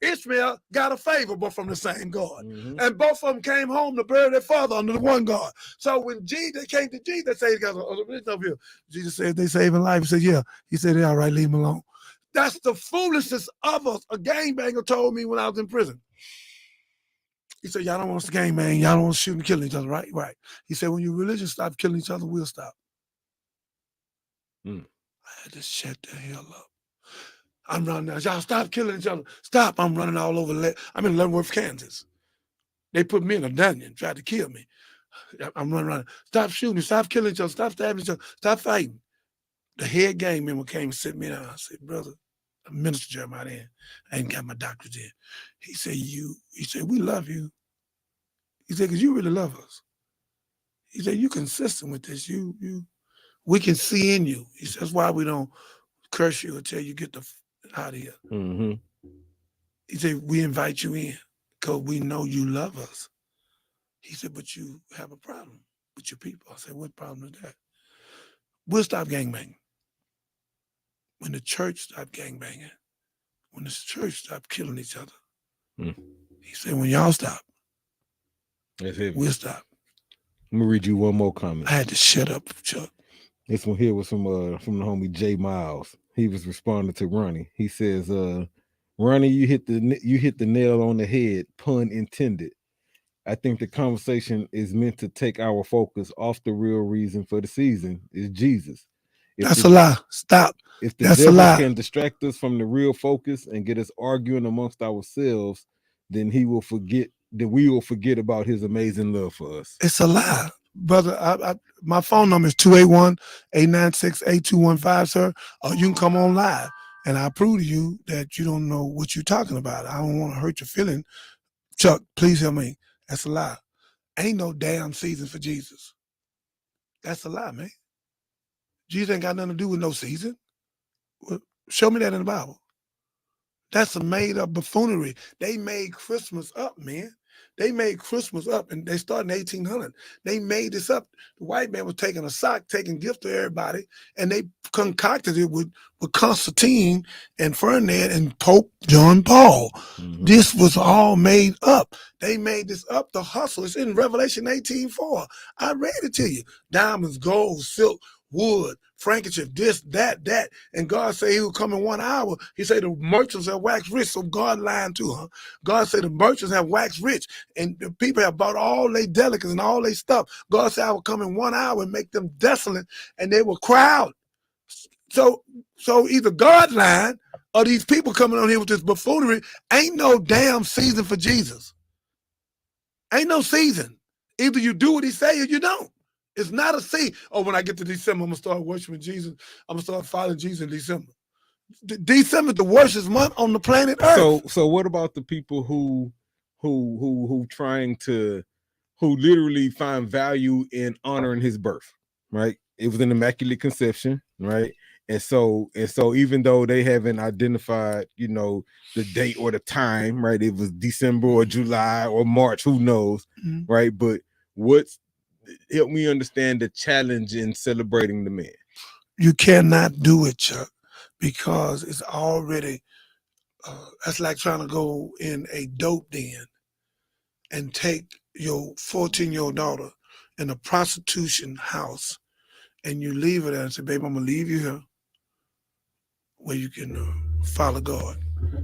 Ishmael got a favor, but from the same God. Mhm. And both of them came home to bury their father under the one God. So when they came to Jesus, they said, over here. Jesus said, they saving life. He said, yeah. He said, all right, leave him alone. That's the foolishness of us. A gangbanger told me when I was in prison. He said, y'all don't want us to gangbang. Y'all don't want us to shoot and kill each other, right? Right. He said, when your religion stop killing each other, we'll stop. I had to shut the hell up. I'm running now. Y'all stop killing each other. Stop. I'm running all over. I'm in Leavenworth, Kansas. They put me in a dungeon, tried to kill me. I'm running. Stop shooting. Stop killing each other. Stop stabbing each other. Stop fighting. The head gang member came and sit me down. I said, brother, Minister Jeremiah in. I ain't got my doctorate in. He said, we love you. He said, because you really love us. He said, you consistent with this. We can see in you. He says, that's why we don't curse you until you get out of here. Mm-hmm. He said, we invite you in because we know you love us. He said, but you have a problem with your people. I said, what problem is that? We'll stop gangbanging. When the church stopped gangbanging, when the church stopped killing each other, he said, when y'all stop, we'll stop. Let me read you one more comment. I had to shut up, Chuck. This one here was from the homie Jay Miles. He was responding to Ronnie. He says, Ronnie, you hit the nail on the head, pun intended. I think the conversation is meant to take our focus off the real reason for the season is Jesus. That's a lie. Stop. If the That's a devil lie. can distract us from the real focus and get us arguing amongst ourselves, then we will forget about his amazing love for us. It's a lie. Brother, my phone number is 281-896-8215, sir. Or you can come on live. And I prove to you that you don't know what you're talking about. I don't want to hurt your feeling. Chuck, please help me. That's a lie. Ain't no damn season for Jesus. That's a lie, man. Jesus ain't got nothing to do with no season. Well, show me that in the Bible. That's a made-up buffoonery. They made Christmas up, man. They made Christmas up, and they started in 1800. They made this up. The white man was taking a sock, taking gifts to everybody, and they concocted it with Constantine and Ferdinand and Pope John Paul. Mm-hmm. This was all made up. They made this up to hustle. It's in Revelation 18:4. I read it to you. Diamonds, gold, silk, wood, frankincense, this, that, and God said he will come in 1 hour. He said the merchants have waxed rich, so God lying too, huh? God said the merchants have waxed rich, and the people have bought all their delicacies and all their stuff. God said I will come in 1 hour and make them desolate, and they will cry out. So either God lying or these people coming on here with this buffoonery. Ain't no damn season for Jesus. Ain't no season. Either you do what he say or you don't. It's not a season. Oh, when I get to December, I'm going to start worshiping Jesus. I'm going to start following Jesus in December. December is the worst month on the planet Earth. So what about the people who literally find value in honoring his birth, right? It was an immaculate conception, right? And so even though they haven't identified, the date or the time, right? It was December or July or March, who knows, right? But help me understand the challenge in celebrating the man. You cannot do it, Chuck, because it's already, that's like trying to go in a dope den and take your 14-year-old daughter in a prostitution house and you leave her there and say, babe, I'm going to leave you here where you can follow God.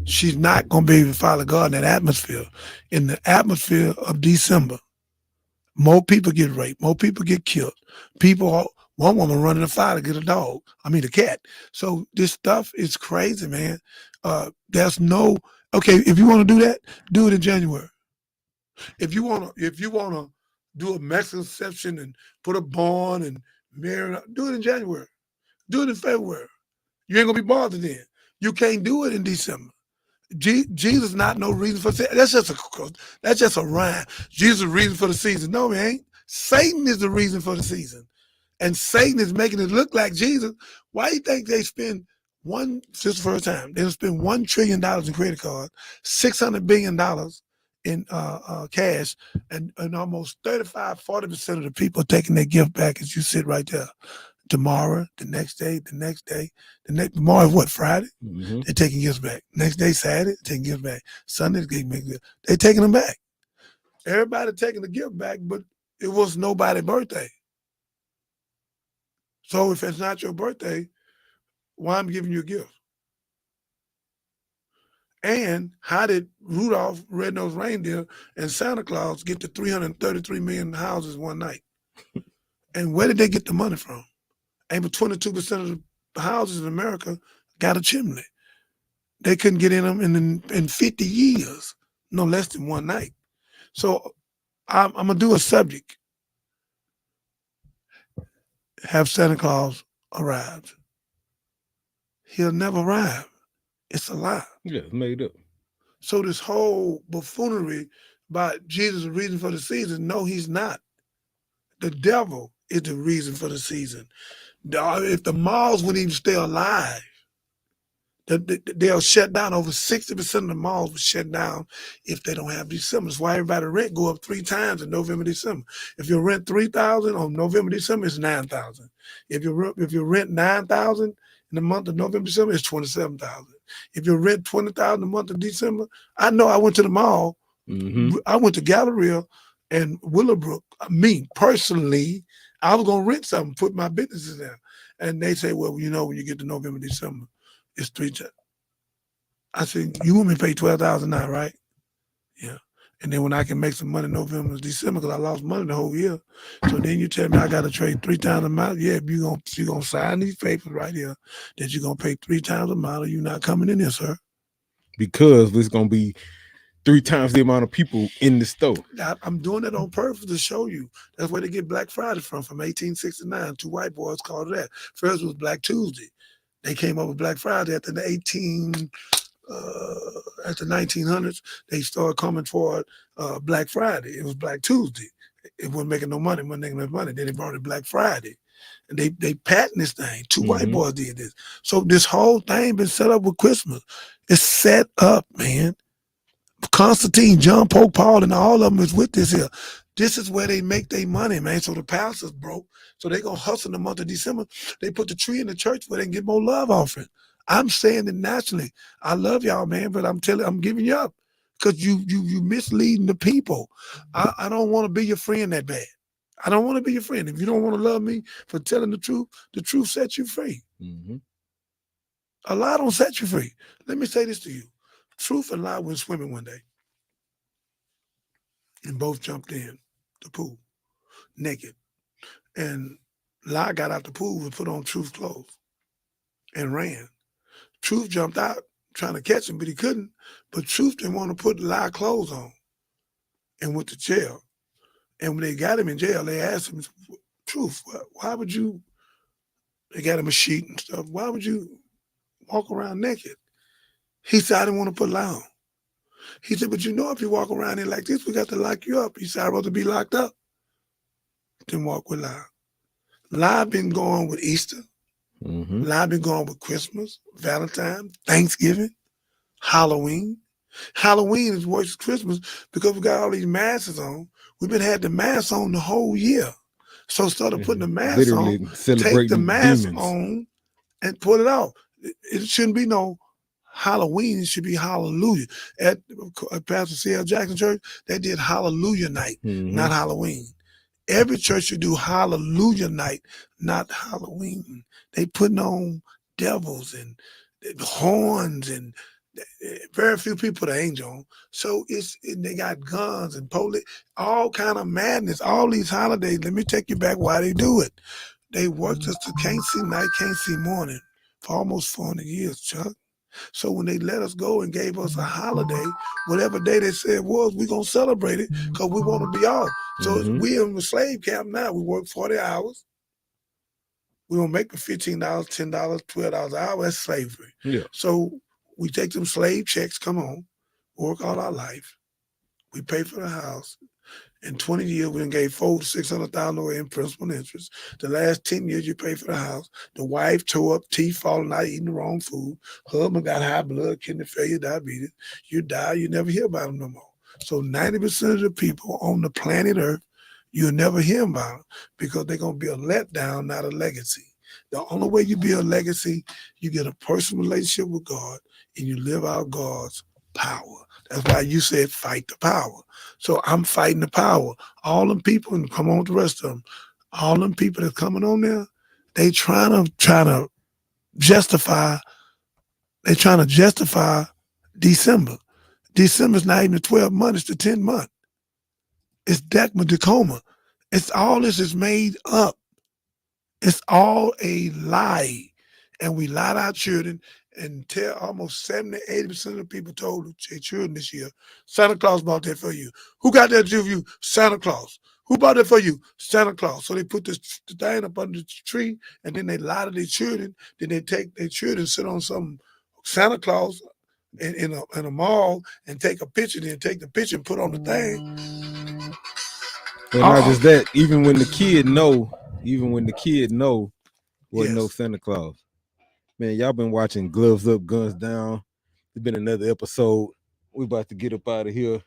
She's not going to be able to follow God in that atmosphere. In the atmosphere of December, more people get raped, more people get killed. One woman running a fire to get a cat. So this stuff is crazy, man. There's no, okay, if you want to do that, do it in January. If you want to do a Mexican conception and put a barn and marry, do it in January. Do it in February. You ain't gonna be bothered then. You can't do it in December. Jesus not no reason for that's just a rhyme. Jesus is the reason for the season. No, it ain't. Satan is the reason for the season. And Satan is making it look like Jesus. Why do you think they spend just the first time, they'll spend $1 trillion in credit cards, $600 billion in cash, and almost 40% of the people taking their gift back as you sit right there. Tomorrow, the next day, tomorrow is what, Friday? Mm-hmm. They're taking gifts back. Next day, Saturday, taking gifts back. Sunday, they're taking them back. Everybody taking the gift back, but it was nobody's birthday. So if it's not your birthday, why I'm giving you a gift? And how did Rudolph, Red-Nosed Reindeer, and Santa Claus get to 333 million houses one night? And where did they get the money from? And 22% of the houses in America got a chimney. They couldn't get in them in 50 years, no less than one night. So I'm going to do a subject. Have Santa Claus arrived? He'll never arrive. It's a lie. Yeah, it's made up. So this whole buffoonery about Jesus' reason for the season, no, he's not. The devil is the reason for the season. If the malls wouldn't even stay alive, they'll shut down. Over 60% of the malls will shut down if they don't have December. That's why everybody rent go up 3 times in November, December. If you rent $3,000 on November, December, it's $9,000. If you rent $9,000 in the month of November, December, it's $27,000. If you rent $20,000 in the month of December, I know I went to the mall. Mm-hmm. I went to Galleria and Willowbrook. Me personally, I was gonna rent something, put my businesses there, and they say, well, when you get to November, December, it's 3 times. I said, you want me to pay $12,000 now, right? Yeah. And then when I can make some money in November, December, because I lost money the whole year. So then you tell me I got to trade 3 times the amount. Yeah, you're gonna sign these papers right here that you're gonna pay 3 times the amount, or you're not coming in here, sir. Because it's gonna be 3 times the amount of people in the store. I'm doing that on purpose to show you. That's where they get Black Friday from 1869. 2 white boys called it that. First was Black Tuesday. They came up with Black Friday after the 1900s. They started coming for Black Friday. It was Black Tuesday. It wasn't making no money. Wasn't making enough money. Then they brought it Black Friday. And they patent this thing. 2 white boys did this. So this whole thing been set up with Christmas. It's set up, man. Constantine, John Pope, Paul, and all of them is with this here. This is where they make their money, man. So the pastors broke. So they gonna hustle in the month of December. They put the tree in the church where they can get more love offering. I'm saying it naturally. I love y'all, man, but I'm giving you up because you misleading the people. I don't want to be your friend that bad. I don't want to be your friend. If you don't want to love me for telling the truth sets you free. Mm-hmm. A lie don't set you free. Let me say this to you. Truth and lie went swimming one day. And both jumped in the pool naked. And lie got out the pool and put on Truth's clothes and ran. Truth jumped out trying to catch him, but he couldn't. But Truth didn't want to put lie clothes on and went to jail. And when they got him in jail, they asked him, Truth, why would you, they got him a sheet and stuff, why would you walk around naked? He said, I didn't want to put lie on. He said, but if you walk around here like this, we got to lock you up. He said, I'd rather be locked up than walk with lie. Lie been going with Easter. Mm-hmm. Lie been going with Christmas, Valentine, Thanksgiving, Halloween. Halloween is worse than Christmas because we got all these masks on. We've been had the mask on the whole year. So instead of putting the mask on, take the mask on and put it off. It shouldn't be no Halloween, it should be Hallelujah. At Pastor C.L. Jackson Church, they did Hallelujah night, not Halloween. Every church should do Hallelujah night, not Halloween. They putting on devils and horns and very few people put an angel on. So they got guns and police, all kind of madness. All these holidays, let me take you back why they do it. They worked us to can't see night, can't see morning for almost 400 years, Chuck. So when they let us go and gave us a holiday, whatever day they said was, we're going to celebrate it because we want to be off. So we're in the slave camp now. We work 40 hours. We don't make $15, $10, $12 an hour. That's slavery. Yeah. So we take them slave checks, come on, work all our life. We pay for the house. In 20 years, we done gave $400,000 to $600,000 away in principal and interest. The last 10 years, you pay for the house. The wife tore up, teeth falling out, eating the wrong food. Husband got high blood, kidney failure, diabetes. You die, you never hear about them no more. So 90% of the people on the planet Earth, you'll never hear about them because they're going to be a letdown, not a legacy. The only way you be a legacy, you get a personal relationship with God and you live out God's power. That's why you said fight the power. So I'm fighting the power. All them people, and come on with the rest of them, all them people that's coming on there, they trying to justify December. December's not even 12 months, it's the 10 month. It's Decma Decoma. It's all this is made up. It's all a lie. And we lied our children and tell almost 70, 80% of the people told their children this year, Santa Claus bought that for you. Who got that to do for you? Santa Claus. Who bought it for you? Santa Claus. So they put the thing up under the tree and then they lie to their children. Then they take their children, sit on some Santa Claus in a mall and take a picture, then take the picture and put on the thing. And not just that, even when the kid know, wasn't no Santa Claus. Man, y'all been watching Gloves Up, Guns Down. There's been another episode. We about to get up out of here.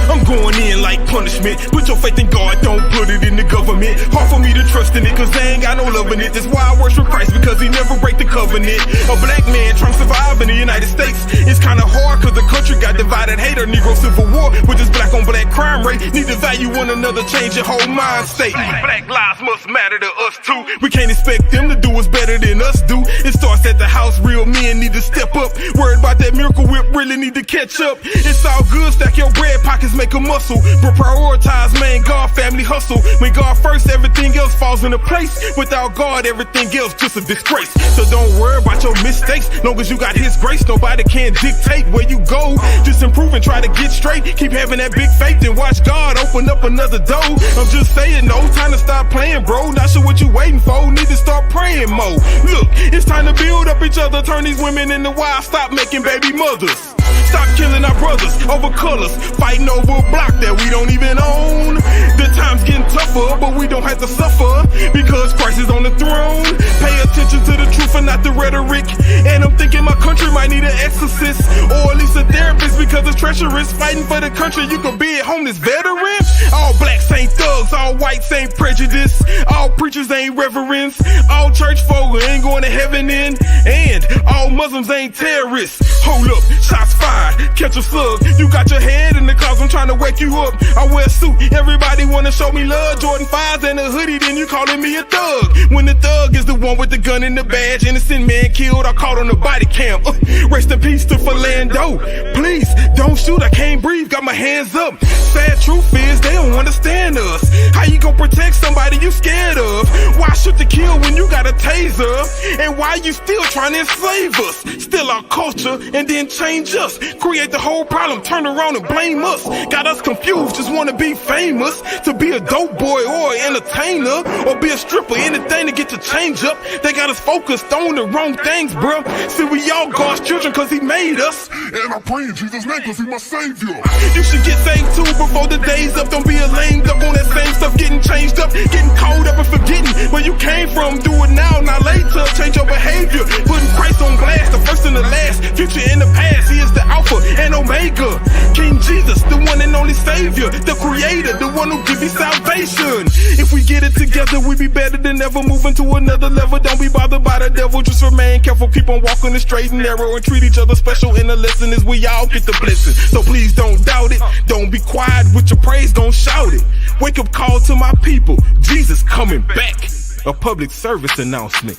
I'm going in like punishment. Put your faith in God, don't put it in the government. Hard for me to trust in it, cause they ain't got no love in it. That's why I worship Christ, because he never break the covenant. A black man trying to survive in the United States. It's kinda hard, cause the country got divided. Hate or Negro civil war, with this black on black crime rate. Need to value one another, change your whole mind state. Black lives must matter to us too. We can't expect them to do us better than us do. It starts at the house, real men need to step up. Worried about that miracle whip, really need to catch up. It's all good, stack your bread, pockets make a muscle, but prioritize, man, God, family, hustle. When God first, everything else falls into place. Without God, everything else just a disgrace. So don't worry about your mistakes, long as you got his grace. Nobody can dictate where you go. Just improve and try to get straight. Keep having that big faith and watch God open up another door. I'm just saying, no time to stop playing, bro. Not sure what you waiting for, need to start praying more. Look, it's time to build up each other, turn these women into wives, stop making baby mothers. Stop killing our brothers over colors, fighting over a block that we don't even own. The time's getting tougher, but we don't have to suffer, because Christ is on the throne. Pay attention to the truth and not the rhetoric. And I'm thinking my country might need an exorcist, or at least a therapist, because it's treacherous. Fighting for the country, you could be a homeless veteran. All blacks ain't thugs, all whites ain't prejudice, all preachers ain't reverends, all church folk ain't going to heaven in, and all Muslims ain't terrorists. Hold up, shots fired, catch a slug. You got your head in the clouds, I'm trying to wake you up. I wear a suit, everybody wanna show me love. Jordan 5s and a hoodie, then you calling me a thug. When the thug is the one with the gun and the badge, innocent man killed, I caught on the body cam. Rest in peace to Philando. Please, don't shoot, I can't breathe, got my hands up. Sad truth is, they don't understand us. How you gonna protect somebody you scared of? Why shoot to kill when you got a taser? And why you still trying to enslave us? Steal our culture and then change us. Create the whole problem, turn around and blame us. Got us confused, just wanna be famous. To be a dope boy or an entertainer, or be a stripper, anything to get your change up. They got us focused on the wrong things, bruh. See, we all God's children cause he made us. And I pray in Jesus' name cause he my savior. You should get saved too before the day's up. Don't be a lame duck on that same stuff, getting changed up, getting caught up and forgetting where you came from. Do it now, not later. Change your behavior, putting Christ on blast, the first and the last, future and the past. He is the Alpha and Omega, King Jesus, the one and only Savior, the Creator, the one who gives you salvation. If we get it together, we be better than ever, moving to another level. Don't be bothered by the devil, just remain careful, keep on walking the straight and narrow, and treat each other special. And the lesson is we all get the blessing, so please don't doubt it. Don't be quiet with your praise, don't shout it. Wake up call to my people, Jesus coming back. A public service announcement.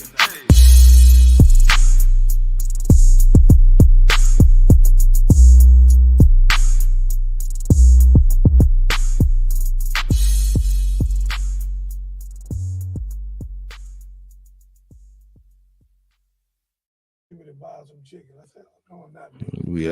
me to buy some chicken. I said, no, I'm not doing it. We